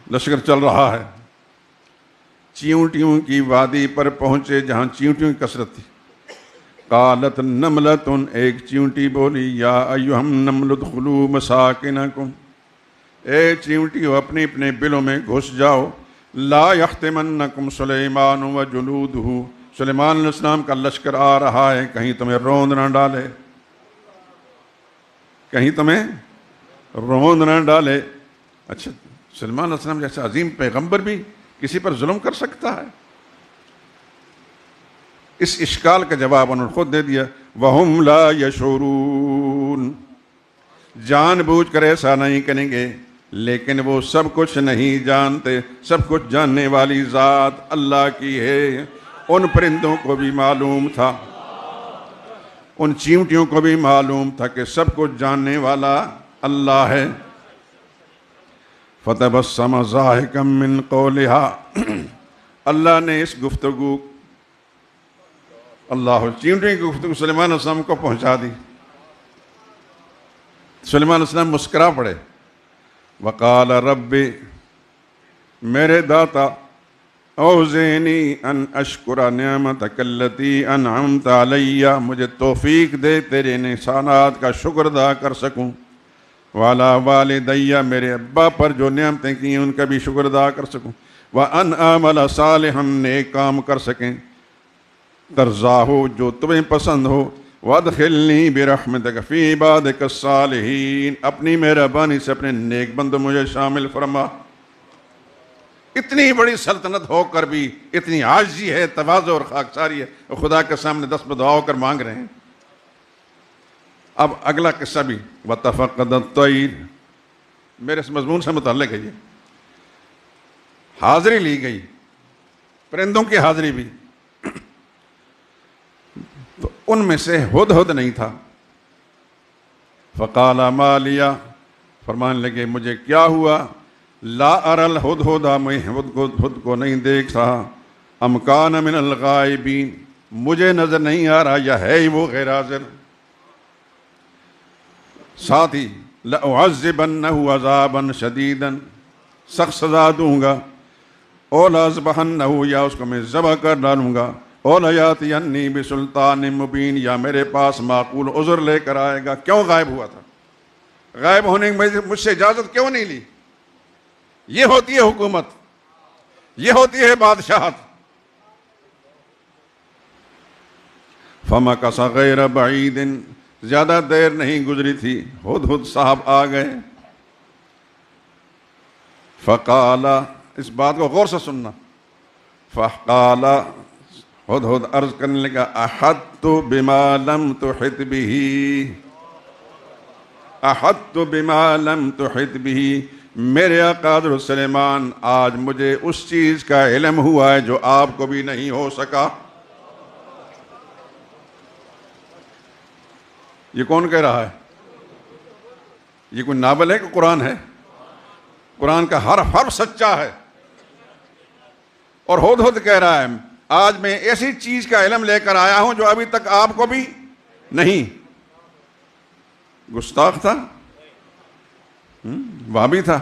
لشکر چل رہا ہے، چیونٹیوں کی وادی پر پہنچے جہاں چیونٹیوں کی کثرت تھی۔ قالت نملۃ، ایک چیونٹی بولی، یا ایھا النمل ادخلوا مساکنکم، اے چیونٹیوں اپنے اپنے بلوں میں گھس جاؤ۔ لا یحطمنکم سلیمان وجنودہ، سلیمان علیہ السلام کا لشکر آ رہا ہے، کہیں تمہیں روند نہ ڈالے، کہیں تمہیں روند نہ ڈالے۔ اچھا، سلیمان علیہ السلام جیسے عظیم پیغمبر بھی کسی پر ظلم کر سکتا ہے؟ اس اشکال کا جواب انہوں نے خود دے دیا۔ وَهُمْ لَا يَشْعُرُونَ، جان بوجھ کر ایسا نہیں کریں گے، لیکن وہ سب کچھ نہیں جانتے۔ سب کچھ جاننے والی ذات اللہ کی ہے۔ ان پرندوں کو بھی معلوم تھا، ان چیونٹیوں کو بھی معلوم تھا کہ سب کچھ جاننے والا اللہ ہے۔ فَتَبَسَّمَ ضَاحِكًا مِّن قَوْلِهَا، اللہ نے اس گفتگو، اللہ چیونٹیوں کی گفتگو سلیمان علیہ السلام کو پہنچا دی۔ سلیمان علیہ السلام مسکرا پڑے۔ وقال رب، میرے داتا، اوزینی ان اشکر نعمتک التی انعمت علی، مجھے توفیق دے تیرے احسانات کا شکر ادا کر سکوں، وعلی والدی، میرے ابا پر جو نعمتیں کی ہیں ان کا بھی شکر ادا کر سکوں، وان اعمل صالحا، نیک کام کر سکیں، ترضاہ، جو تمہیں پسند ہو، وادخلنی برحمتک فی عبادک الصالحین، اپنی مہربانی سے اپنے نیک بندوں مجھے شامل فرما۔ اتنی بڑی سلطنت ہو کر بھی اتنی عاجزی ہے، تواضع اور خاکساری ہے، اور خدا کے سامنے دست بدعا ہو کر مانگ رہے ہیں۔ اب اگلا قصہ بھی وَتَفَقَّدَ الطَّيْرَ، میرے اس مضمون سے متعلق ہے یہ۔ حاضری لی گئی، پرندوں کی حاضری بھی، تو ان میں سے ہدہد نہیں تھا۔ فَقَالَ مَا لِيَ، فرمانے لگے مجھے کیا ہوا، لا ارى الہدہد، میں ہدہد کو نہیں دیکھ رہا، ام کان من الغائبین، مجھے نظر نہیں آ رہا یا ہے ہی وہ غیر حاضر۔ ساتھ ہی لأعذبنہ عذابا شدیدا، سخت سزا دوں گا، او لأذبحنہ، یا اس کو میں ذبح کر ڈالوں گا، او لیاتینی بسلطان مبین، یا میرے پاس معقول عذر لے کر آئے گا۔ کیوں غائب ہوا تھا؟ غائب ہونے کی مجھ سے اجازت کیوں نہیں لی؟ یہ ہوتی ہے حکومت، یہ ہوتی ہے بادشاہت۔ فمکث غیر بعید، زیادہ دیر نہیں گزری تھی، ہدہد صاحب آ گئے۔ فقال، اس بات کو غور سے سننا، فقال، ہدہد عرض کرنے لگا، احطت بما لم تحط به، احطت بما لم تحط به، میرے آقا حضرت سلیمان، آج مجھے اس چیز کا علم ہوا ہے جو آپ کو بھی نہیں ہو سکا۔ یہ کون کہہ رہا ہے؟ یہ کوئی ناول ہے کہ قرآن ہے؟ قرآن کا ہر حرف سچا ہے۔ اور ہدہد کہہ رہا ہے آج میں ایسی چیز کا علم لے کر آیا ہوں جو ابھی تک آپ کو بھی نہیں۔ گستاخ تھا؟ وہابی تھا؟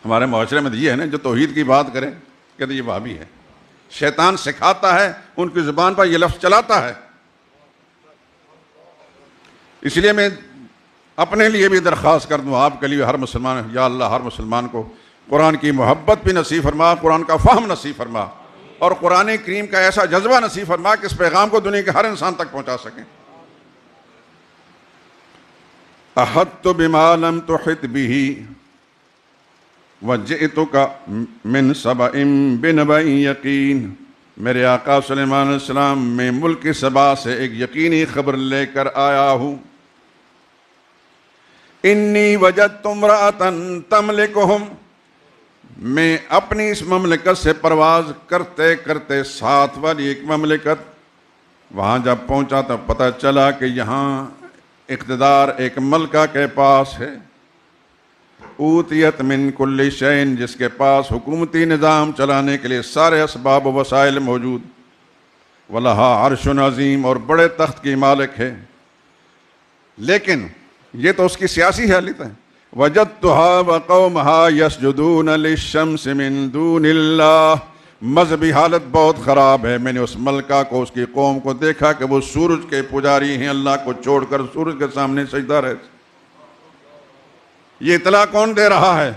ہمارے معاشرے میں یہ ہے نا، جو توحید کی بات کرے کہتے یہ وہابی ہے۔ شیطان سکھاتا ہے، ان کی زبان پر یہ لفظ چلاتا ہے۔ اس لیے میں اپنے لیے بھی درخواست کر دوں، آپ کے لیے، ہر مسلمان، یا اللہ ہر مسلمان کو قرآن کی محبت بھی نصیب فرما، قرآن کا فہم نصیب فرما، اور قرآن کریم کا ایسا جذبہ نصیب فرما کہ اس پیغام کو دنیا کے ہر انسان تک پہنچا سکیں۔ احطت بما لم تحط به وجئتک من سبأ بنبأ یقین، میرے آقا سلیمان علیہ السلام، میں ملک سبا سے ایک یقینی خبر لے کر آیا ہوں۔ انی وجدت امرأة تملکہم، میں اپنی اس مملکت سے پرواز کرتے کرتے ساتھ والی ایک مملکت، وہاں جب پہنچا تو پتہ چلا کہ یہاں اقتدار ایک ملکہ کے پاس ہے، اوتیت من کل شیء، جس کے پاس حکومتی نظام چلانے کے لیے سارے اسباب و وسائل موجود، ولہا عرش عظیم، اور بڑے تخت کی مالک ہے۔ لیکن یہ تو اس کی سیاسی حالت ہے۔ وجدتها وقومها يسجدون للشمس من دون اللہ، مذہبی حالت بہت خراب ہے۔ میں نے اس ملکہ کو، اس کی قوم کو دیکھا کہ وہ سورج کے پجاری ہیں، اللہ کو چھوڑ کر سورج کے سامنے سجدہ رہتے۔ یہ اطلاع کون دے رہا ہے؟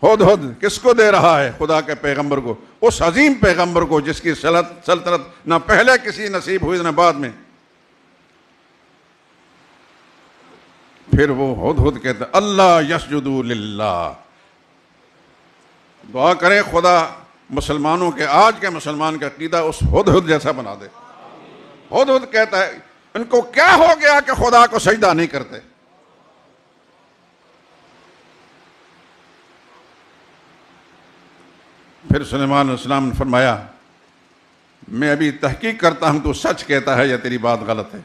ہدہد کس کو دے رہا ہے؟ خدا کے پیغمبر کو، اس عظیم پیغمبر کو جس کی سلطنت نہ پہلے کسی نصیب ہوئی نہ بعد میں۔ پھر وہ ہدہد کہتے اللہ یسجدو للہ، دعا کریں خدا مسلمانوں کے، آج کے مسلمان کا عقیدہ اس ہدہد جیسا بنا دے۔ ہدہد کہتا ہے ان کو کیا ہو گیا کہ خدا کو سجدہ نہیں کرتے؟ پھر سلیمان علیہ السلام نے فرمایا میں ابھی تحقیق کرتا ہوں، تو سچ کہتا ہے یا تیری بات غلط ہے۔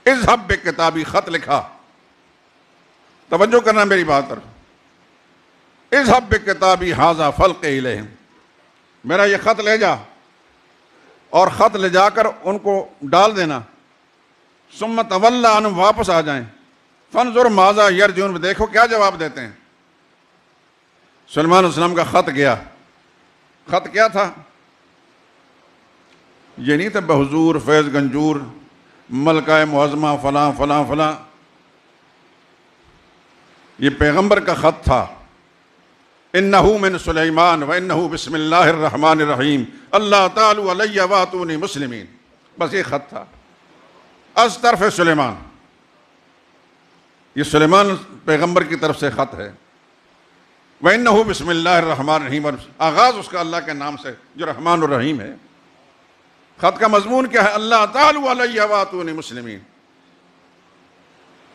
اذهب بکتابی، خط لکھا، توجہ کرنا میری بات پر، اذهب بکتابی ھذا فالق الیہم، میرا یہ خط لے جا اور خط لے جا کر ان کو ڈال دینا، ثم تولی عنہم، واپس آ جائیں، فانظر ماذا یرجعون، دیکھو کیا جواب دیتے ہیں۔ سلیمان علیہ السلام کا خط گیا، خط کیا تھا؟ یہ نہیں تھا بحضور فیض گنجور ملکہ معظمہ فلاں فلاں فلاں، یہ پیغمبر کا خط تھا۔ انہو من سلیمان وانہو بسم اللہ الرحمن الرحیم اللہ تعالی علی واتونی مسلمین، بس یہ خط تھا از طرف سلیمان، یہ سلیمان پیغمبر کی طرف سے خط ہے۔ وانہو بسم اللہ الرحمن الرحیم، آغاز اس کا اللہ کے نام سے جو رحمان الرحیم ہے۔ خط کا مضمون کیا ہے؟ اللہ تعالی علی واتونی مسلمین،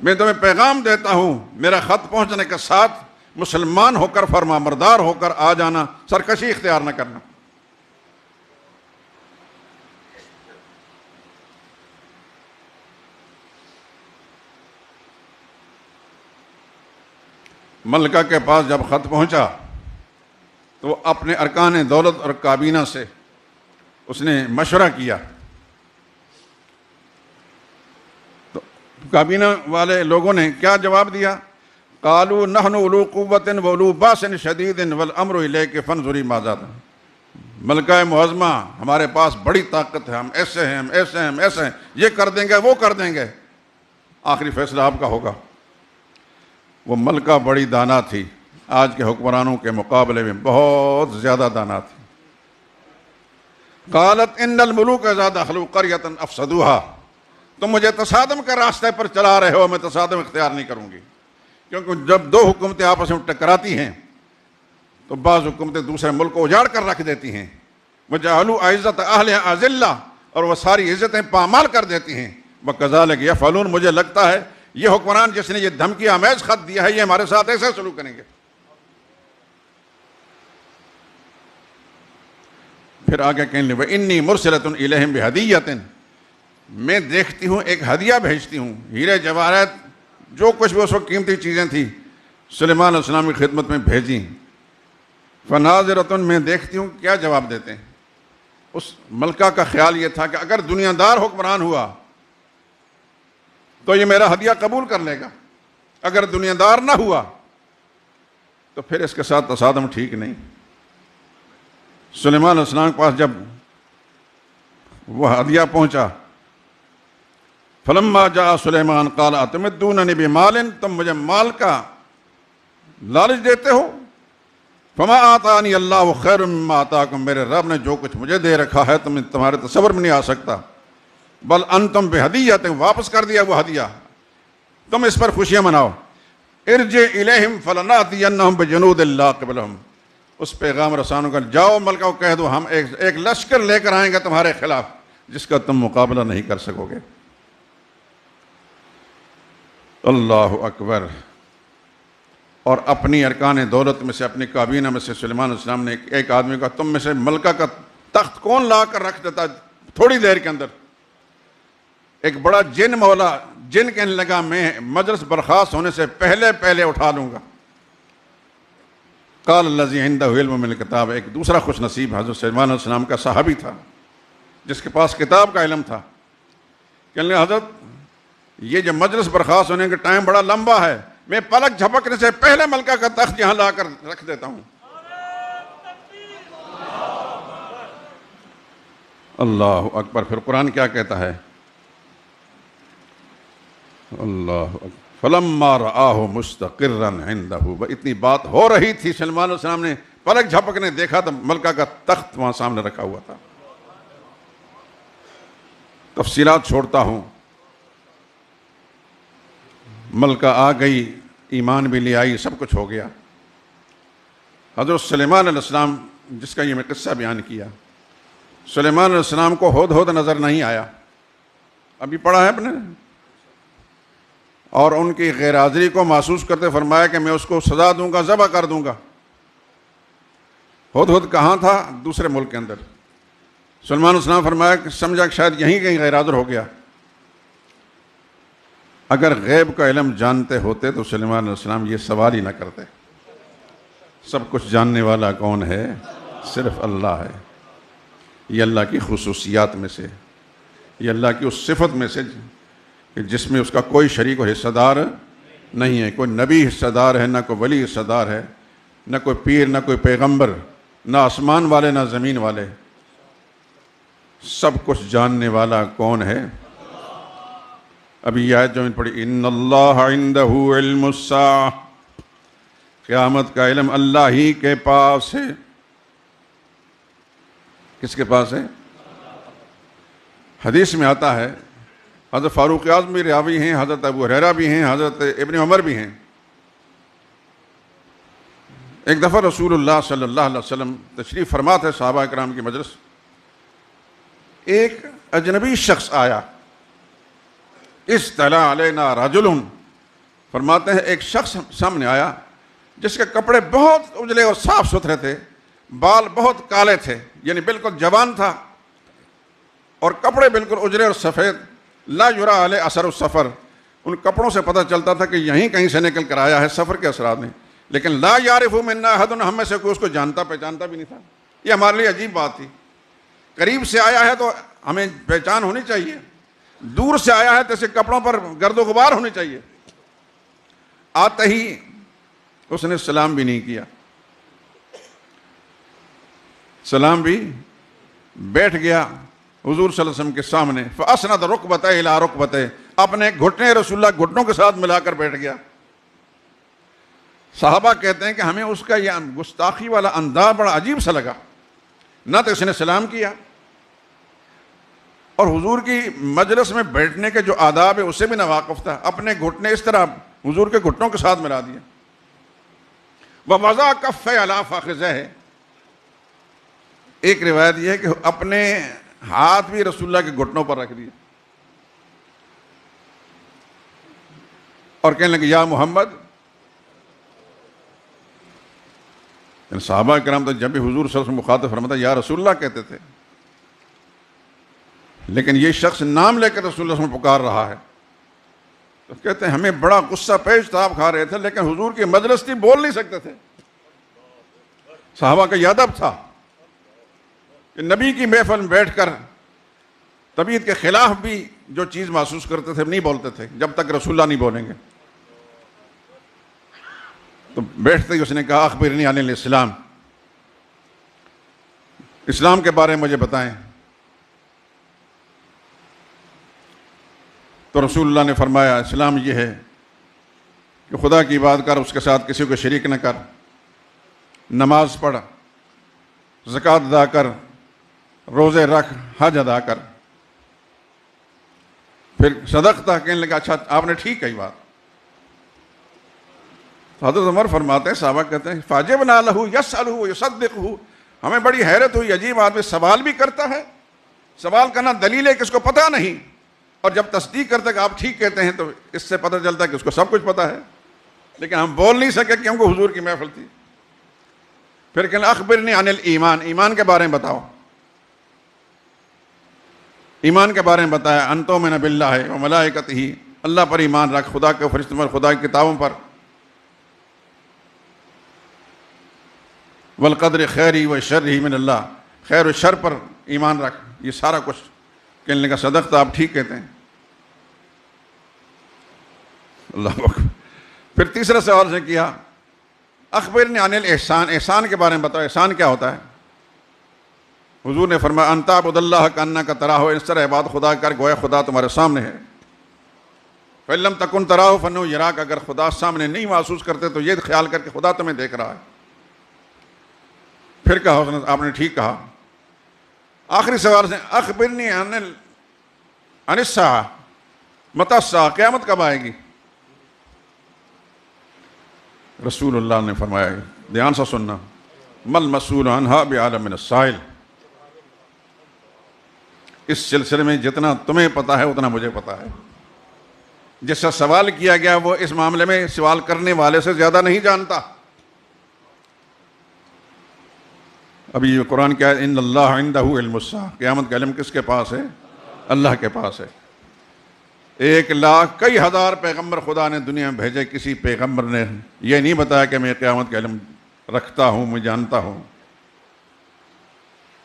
میں تمہیں پیغام دیتا ہوں، میرا خط پہنچنے کے ساتھ مسلمان ہو کر فرما بردار ہو کر آ جانا، سرکشی اختیار نہ کرنا۔ ملکہ کے پاس جب خط پہنچا تو وہ اپنے ارکان دولت اور کابینہ سے اس نے مشورہ کیا، تو کابینہ والے لوگوں نے کیا جواب دیا؟ قالوا نحن اولو قوت و اولو باس شدید والامر الیک فانظری ماذا، ملکہ معظمہ ہمارے پاس بڑی طاقت ہے، ہم ایسے ہیں، ہم ایسے ہیں، ہم ایسے ہیں، یہ کر دیں گے، وہ کر دیں گے، آخری فیصلہ آپ کا ہوگا۔ وہ ملکہ بڑی دانا تھی، آج کے حکمرانوں کے مقابلے میں بہت زیادہ دانا تھی۔ قالت ان الملوک اذا دخلوا قریۃ افسدوها، تم مجھے تصادم کے راستے پر چلا رہے ہو، میں تصادم اختیار نہیں کروں گی، کیونکہ جب دو حکومتیں آپس میں ٹکراتی ہیں تو بعض حکومتیں دوسرے ملک کو اجاڑ کر رکھ دیتی ہیں، وجعلوا اعزۃ اہلھا اذلہ، اور وہ ساری عزتیں پامال کر دیتی ہیں۔ وکذالک یفعلون، مجھے لگتا ہے یہ حکمران جس نے یہ دھمکی آمیز خط دیا ہے یہ ہمارے ساتھ ایسے سلوک کریں گے۔ پھر آگے کہنے لگے وَإِنِّي مُرْسِلَةٌ إِلَيْهِمْ بِهَدِيَّةٍ، میں دیکھتی ہوں ایک ہدیہ بھیجتی ہوں، ہیرے جواہرات جو کچھ بھی اس وقت قیمتی چیزیں تھیں سلیمان علیہ السلام کی خدمت میں بھیجیں۔ فَنَاظِرَةٌ، میں دیکھتی ہوں کیا جواب دیتے ہیں۔ اس ملکہ کا خیال یہ تھا کہ اگر دنیا دار حکمران ہوا تو یہ میرا ہدیہ قبول کر لے گا، اگر دنیا دار نہ ہوا تو پھر اس کے ساتھ تصادم ٹھیک نہیں۔ سلیمان علیہ السلام کے پاس جب وہ ہدیہ پہنچا، فلما جاء سلیمان قال اتمدوننی بمال، تم مجھے مال کا لالچ دیتے ہو، فما آتانی اللہ خیر مما آتاکم، میرے رب نے جو کچھ مجھے دے رکھا ہے تمہارے تصور میں نہیں آ سکتا، بل انتم بہدیۃ، واپس کر دیا وہ ہدیہ، تم اس پر خوشیاں مناؤ۔ ارجع الیہم فلناتینہم بجنود لا قبلہم، اس پیغام رسانوں کا جاؤ ملکہ کو کہہ دو ہم ایک لشکر لے کر آئیں گے تمہارے خلاف جس کا تم مقابلہ نہیں کر سکو گے۔ اللہ اکبر۔ اور اپنی ارکان دولت میں سے، اپنی کابینہ میں سے سلیمان علیہ السلام نے ایک آدمی کا تم میں سے ملکہ کا تخت کون لا کر رکھ دیتا تھوڑی دیر کے اندر؟ ایک بڑا جن مولا، جن کہنے لگا میں مجلس برخاست ہونے سے پہلے اٹھا لوں گا۔ قال الذی عندہ علم من الکتاب، ایک دوسرا خوش نصیب حضرت سلیمان علیہ السلام کا صحابی تھا جس کے پاس کتاب کا علم تھا، کہنے لگا حضرت یہ جو مجلس برخاست ہونے کا ٹائم بڑا لمبا ہے، میں پلک جھپکنے سے پہلے ملکہ کا تخت یہاں لا کر رکھ دیتا ہوں۔ اللہ اکبر۔ پھر قرآن کیا کہتا ہے؟ اللہ اکبر۔ فلما رآہ مستقرا عندہ، اتنی بات ہو رہی تھی، سلیمان علیہ السلام نے پلک جھپکنے دیکھا تو ملکہ کا تخت وہاں سامنے رکھا ہوا تھا۔ تفصیلات چھوڑتا ہوں، ملکہ آ گئی، ایمان بھی لے آئی، سب کچھ ہو گیا۔ حضرت سلیمان علیہ السلام جس کا یہ میں قصہ بیان کیا، سلیمان علیہ السلام کو ہدہد نظر نہیں آیا، ابھی پڑھا ہے اپنے، اور ان کی غیر حاضری کو محسوس کرتے فرمایا کہ میں اس کو سزا دوں گا، ذبح کر دوں گا۔ ہدہد کہاں تھا؟ دوسرے ملک کے اندر۔ سلیمان علیہ السلام فرمایا کہ سمجھا کہ شاید یہیں کہیں غیر حاضر ہو گیا۔ اگر غیب کا علم جانتے ہوتے تو سلیمان علیہ السلام یہ سوال ہی نہ کرتے۔ سب کچھ جاننے والا کون ہے؟ صرف اللہ ہے۔ یہ اللہ کی خصوصیات میں سے، یہ اللہ کی اس صفت میں سے کہ جس میں اس کا کوئی شریک و حصہ دار نہیں ہے. کوئی نبی حصہ دار ہے، نہ کوئی ولی حصہ دار ہے، نہ کوئی پیر، نہ کوئی پیغمبر، نہ آسمان والے نہ زمین والے. سب کچھ جاننے والا کون ہے؟ ابھی یہ آیت جو میں نے پڑھی، ان اللہ عندہ علم الساعہ، قیامت کا علم اللہ ہی کے پاس ہے. کس کے پاس ہے؟ حدیث میں آتا ہے، حضرت فاروق اعظم بھی راوی ہیں، حضرت ابو ہریرہ بھی ہیں، حضرت ابن عمر بھی ہیں. ایک دفعہ رسول اللہ صلی اللہ علیہ وسلم تشریف فرما تھے صحابہ کرام کی مجلس. ایک اجنبی شخص آیا، اطلع علینا رجل، فرماتے ہیں ایک شخص سامنے آیا جس کے کپڑے بہت اجلے اور صاف ستھرے تھے، بال بہت کالے تھے، یعنی بالکل جوان تھا، اور کپڑے بالکل اجلے اور سفید. لا یرا علیہ اثر السفر، ان کپڑوں سے پتہ چلتا تھا کہ یہیں کہیں سے نکل کر آیا ہے، سفر کے اثرات نہیں. لیکن لا یعرف منا احد، ہم میں سے کوئی اس کو جانتا پہچانتا بھی نہیں تھا. یہ ہمارے لیے عجیب بات تھی. قریب سے آیا ہے تو ہمیں پہچان ہونی چاہیے، دور سے آیا ہے تو اسے کپڑوں پر گرد و غبار ہونی چاہیے. آتے ہی اس نے سلام بھی نہیں کیا، سلام بھی، بیٹھ گیا حضور صلی اللہ علیہ وسلم کے سامنے. فَأَسْنَدَ رُكْبَتَيْهِ إِلَىٰ رُكْبَتَيْهِ، اپنے گھٹنے رسول اللہ گھٹنوں کے ساتھ ملا کر بیٹھ گیا. صحابہ کہتے ہیں کہ ہمیں اس کا یہ گستاخی والا انداز بڑا عجیب سا لگا. نہ تو اس نے سلام کیا، اور حضور کی مجلس میں بیٹھنے کے جو آداب ہے اسے بھی نہ واقف تھا. اپنے گھٹنے اس طرح حضور کے گھٹنوں کے ساتھ ملا دیا. وَوَضَعَ كَفَّيْهِ عَلَىٰ فَخِذَيْهِ، ایک روایت یہ ہے کہ اپنے ہاتھ بھی رسول اللہ کے گھٹنوں پر رکھ دیے اور کہنے لگے یا محمد. صحابہ کرام تو جب بھی حضور صلی اللہ علیہ وسلم مخاطب فرماتا یا رسول اللہ کہتے تھے، لیکن یہ شخص نام لے کر رسول اللہ صلی اللہ علیہ وسلم پکار رہا ہے. تو کہتے ہیں ہمیں بڑا غصہ پیش تھا، آپ کھا رہے تھے، لیکن حضور کی مجلس تھی، بول نہیں سکتے تھے. صحابہ کا یہ ادب تھا کہ نبی کی محفل میں بیٹھ کر طبیعت کے خلاف بھی جو چیز محسوس کرتے تھے نہیں بولتے تھے جب تک رسول اللہ نہیں بولیں گے. تو بیٹھتے ہی اس نے کہا اخبرنی عن الاسلام، اسلام کے بارے میں مجھے بتائیں. تو رسول اللہ نے فرمایا اسلام یہ ہے کہ خدا کی عبادت کر، اس کے ساتھ کسی کو شریک نہ کر، نماز پڑھ، زکوٰۃ ادا کر، روزے رکھ، حج ادا کر. پھر صدقتہ، کہنے لگا اچھا آپ نے ٹھیک کہی بات. حضرت عمر فرماتے ہیں، صحابہ کہتے ہیں فَعَجِبْنَا لَهُ يَسْأَلُهُ وَيُصَدِّقُهُ، ہمیں بڑی حیرت ہوئی، عجیب آدمی سوال بھی کرتا ہے، سوال کرنا دلیل ہے کہ اس کو پتہ نہیں، اور جب تصدیق کرتا ہے کہ آپ ٹھیک کہتے ہیں تو اس سے پتہ چلتا ہے کہ اس کو سب کچھ پتہ ہے، لیکن ہم بول نہیں سکے کیونکہ حضور کی محفل تھی. پھر کہنے اخبرنی عن الایمان، ایمان کے بارے میں بتاؤ. ایمان کے بارے میں بتایا ان تؤمن باللہ وملائکتہ، اللہ پر ایمان رکھ، خدا کے فرشتوں پر، خدا کی کتابوں پر، والقدر خیری و شرہ من اللہ، خیر و شر پر ایمان رکھ. یہ سارا کچھ کہنے لگا صدقت، آپ ٹھیک کہتے ہیں. اللہ اکبر. پھر تیسرا سوال سے کیا اخبرنی عن الاحسان، احسان کے بارے میں بتاؤ، احسان کیا ہوتا ہے. حضور نے فرمایا ان تعبد اللہ کانک تراہ، اس طرح عبادت خدا کر گویا خدا تمہارے سامنے ہے. فإن لم تکن تراہ فإنہ یراک، اگر خدا سامنے نہیں محسوس کرتے تو یہ خیال کر کے خدا تمہیں دیکھ رہا ہے. پھر کہا آپ نے ٹھیک کہا. آخری سوال سے اخبرنی عن الساعہ، متی الساعہ، قیامت کب آئے گی. رسول اللہ نے فرمایا، دھیان سے سننا، مل مسئول عنہا بعالم من السائل، اس سلسلے میں جتنا تمہیں پتا ہے اتنا مجھے پتا ہے. جس سے سوال کیا گیا وہ اس معاملے میں سوال کرنے والے سے زیادہ نہیں جانتا. ابھی یہ قرآن کیا ہے ان اللہ عندہ علم الساعہ، قیامت کا علم کس کے پاس ہے؟ اللہ کے پاس ہے. 1,00,000 کئی ہزار پیغمبر خدا نے دنیا میں بھیجے، کسی پیغمبر نے یہ نہیں بتایا کہ میں قیامت کا علم رکھتا ہوں، میں جانتا ہوں.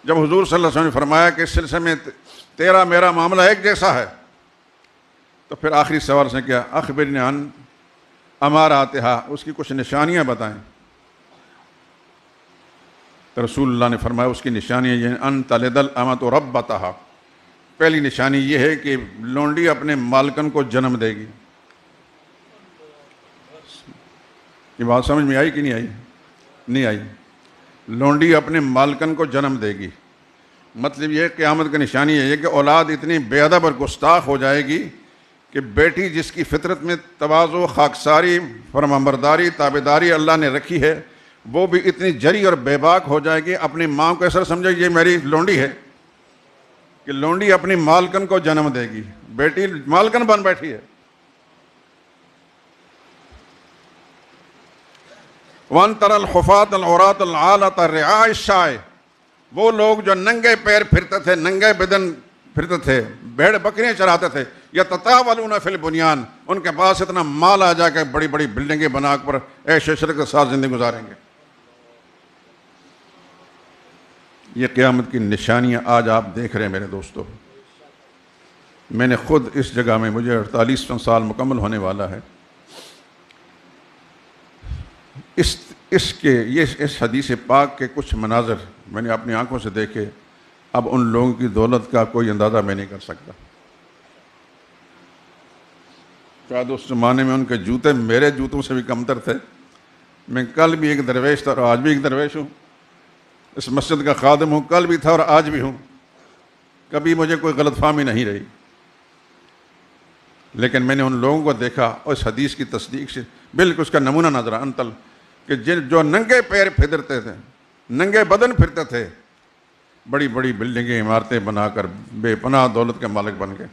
جب حضور صلی اللہ علیہ وسلم نے فرمایا کہ اس سلسلے میں تیرا میرا معاملہ ایک جیسا ہے، تو پھر آخری سوال سے کیا اخبرنی عن اماراتہا، اس کی کچھ نشانیاں بتائیں۔ تو رسول اللہ نے فرمایا اس کی نشانیاں یہ ان تلد الامۃ ربتہا، پہلی نشانی یہ ہے کہ لونڈی اپنے مالکن کو جنم دے گی۔ یہ بات سمجھ میں آئی کہ نہیں آئی؟ نہیں آئی۔ لونڈی اپنے مالکن کو جنم دے گی، مطلب یہ قیامت کی نشانی ہے کہ اولاد اتنی بے ادب اور گستاخ ہو جائے گی کہ بیٹی جس کی فطرت میں تواضع، خاکساری، فرمانبرداری، تابعداری اللہ نے رکھی ہے، وہ بھی اتنی جری اور بے باک ہو جائے گی، اپنی ماں کو ایسا سمجھے یہ میری لونڈی ہے، کہ لونڈی اپنی مالکن کو جنم دے گی، بیٹی مالکن بن بیٹھی ہے۔ وَأَن تَرَى الْحُفَاةَ الْعُرَاةَ الْعَالَةَ رِعَاءَ الشَّاءِ، وہ لوگ جو ننگے پیر پھرتے تھے، ننگے بدن پھرتے تھے، بھیڑ بکریاں چراتے تھے، یتطاولون فی البنیان، ان کے پاس اتنا مال آ جا کے بڑی بڑی بلڈنگیں بنا کر عیش عشرت کے ساتھ زندگی گزاریں گے۔ یہ قیامت کی نشانیاں آج آپ دیکھ رہے ہیں میرے دوستو۔ میں نے خود اس جگہ میں، مجھے 48 سال مکمل ہونے والا ہے، اس حدیث پاک کے کچھ مناظر میں نے اپنی آنکھوں سے دیکھے، اب ان لوگوں کی دولت کا کوئی اندازہ میں نہیں کر سکتا۔ شاید اس زمانے میں ان کے جوتے میرے جوتوں سے بھی کمتر تھے۔ میں کل بھی ایک درویش تھا اور آج بھی ایک درویش ہوں، اس مسجد کا خادم ہوں، کل بھی تھا اور آج بھی ہوں، کبھی مجھے کوئی غلط فہمی نہیں رہی، لیکن میں نے ان لوگوں کو دیکھا اور اس حدیث کی تصدیق سے بالکل اس کا نمونہ نظر انتل کہ جو ننگے پیر پھرتے تھے، ننگے بدن پھرتے تھے، بڑی بڑی بلڈنگیں، عمارتیں بنا کر بے پناہ دولت کے مالک بن گئے۔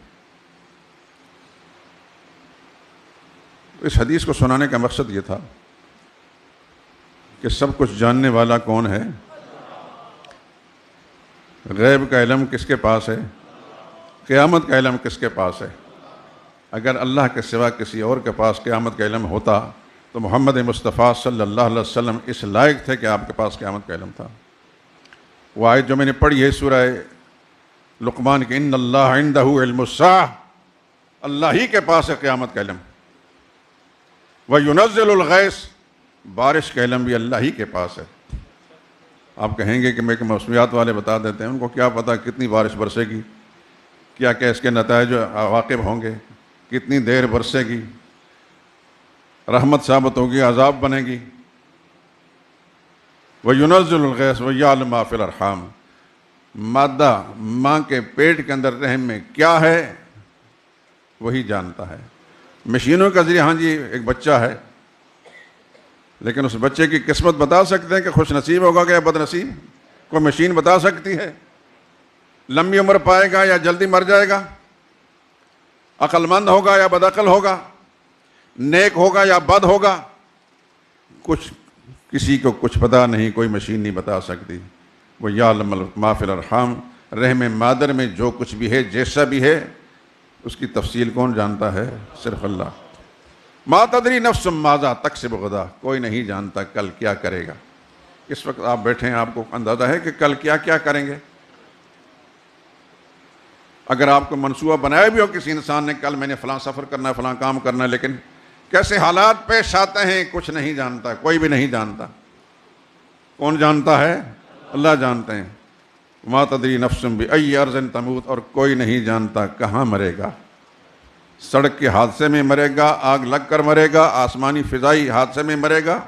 اس حدیث کو سنانے کا مقصد یہ تھا کہ سب کچھ جاننے والا کون ہے؟ غیب کا علم کس کے پاس ہے؟ قیامت کا علم کس کے پاس ہے؟ اگر اللہ کے سوا کسی اور کے پاس قیامت کا علم ہوتا تو محمد مصطفیٰ صلی اللہ علیہ وسلم اس لائق تھے کہ آپ کے پاس قیامت کا علم تھا۔ وہ آیت جو میں نے پڑھی ہے سورہ لقمان کہ ان اللہ عندہ علم الساعہ، اللہ ہی کے پاس ہے قیامت کا علم۔ وَيُنَزِّلُ الْغَيْثَ، بارش کا علم بھی اللہ ہی کے پاس ہے۔ آپ کہیں گے کہ میں موسمیات والے بتا دیتے ہیں، ان کو کیا پتہ کتنی بارش برسے گی، کیا اس کے نتائج واقع ہوں گے، کتنی دیر برسے گی، رحمت ثابت ہوگی، عذاب بنے گی۔ وَيُنَزِّلُ الْغَيْثَ وَيَعْلَمُ مَا فِي الْأَرْحَامِ، مادہ ماں کے پیٹ کے اندر رحم میں کیا ہے وہی جانتا ہے۔ مشینوں کا ذریعہ، ہاں جی ایک بچہ ہے، لیکن اس بچے کی قسمت بتا سکتے ہیں کہ خوش نصیب ہوگا کہ بد نصیب؟ کوئی مشین بتا سکتی ہے؟ لمبی عمر پائے گا یا جلدی مر جائے گا؟ عقل مند ہوگا یا بدعقل ہوگا؟ نیک ہوگا یا بد ہوگا؟ کسی کو کچھ پتا نہیں، کوئی مشین نہیں بتا سکتی۔ وہ یعلم ما فی الارحام، رحم مادر میں جو کچھ بھی ہے، جیسا بھی ہے، اس کی تفصیل کون جانتا ہے؟ صرف اللہ۔ ما تدری نفس ماذا تکسب غدا، کوئی نہیں جانتا کل کیا کرے گا۔ اس وقت آپ بیٹھے ہیں، آپ کو اندازہ ہے کہ کل کیا کیا کریں گے؟ اگر آپ کو منصوبہ بنایا بھی ہو کسی انسان نے، کل میں نے فلاں سفر کرنا ہے، فلاں کام کرنا ہے، لیکن کیسے حالات پیش آتے ہیں کچھ نہیں جانتا، کوئی بھی نہیں جانتا۔ کون جانتا ہے؟ اللہ جانتے ہیں۔ ما تدری نفس بأی ارض تموت، اور کوئی نہیں جانتا کہاں مرے گا۔ سڑک کے حادثے میں مرے گا، آگ لگ کر مرے گا، آسمانی فضائی حادثے میں مرے گا،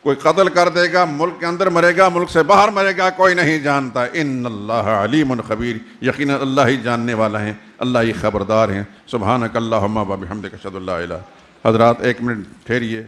کوئی قتل کر دے گا، ملک کے اندر مرے گا، ملک سے باہر مرے گا، کوئی نہیں جانتا۔ ان اللہ علیم خبیر، یقیناً اللہ ہی جاننے والا ہیں، اللہ ہی خبردار ہیں۔ سبحانک اللہم و بحمدک اشہد ان لا الہ۔ حضرات ایک منٹ ٹھہریے۔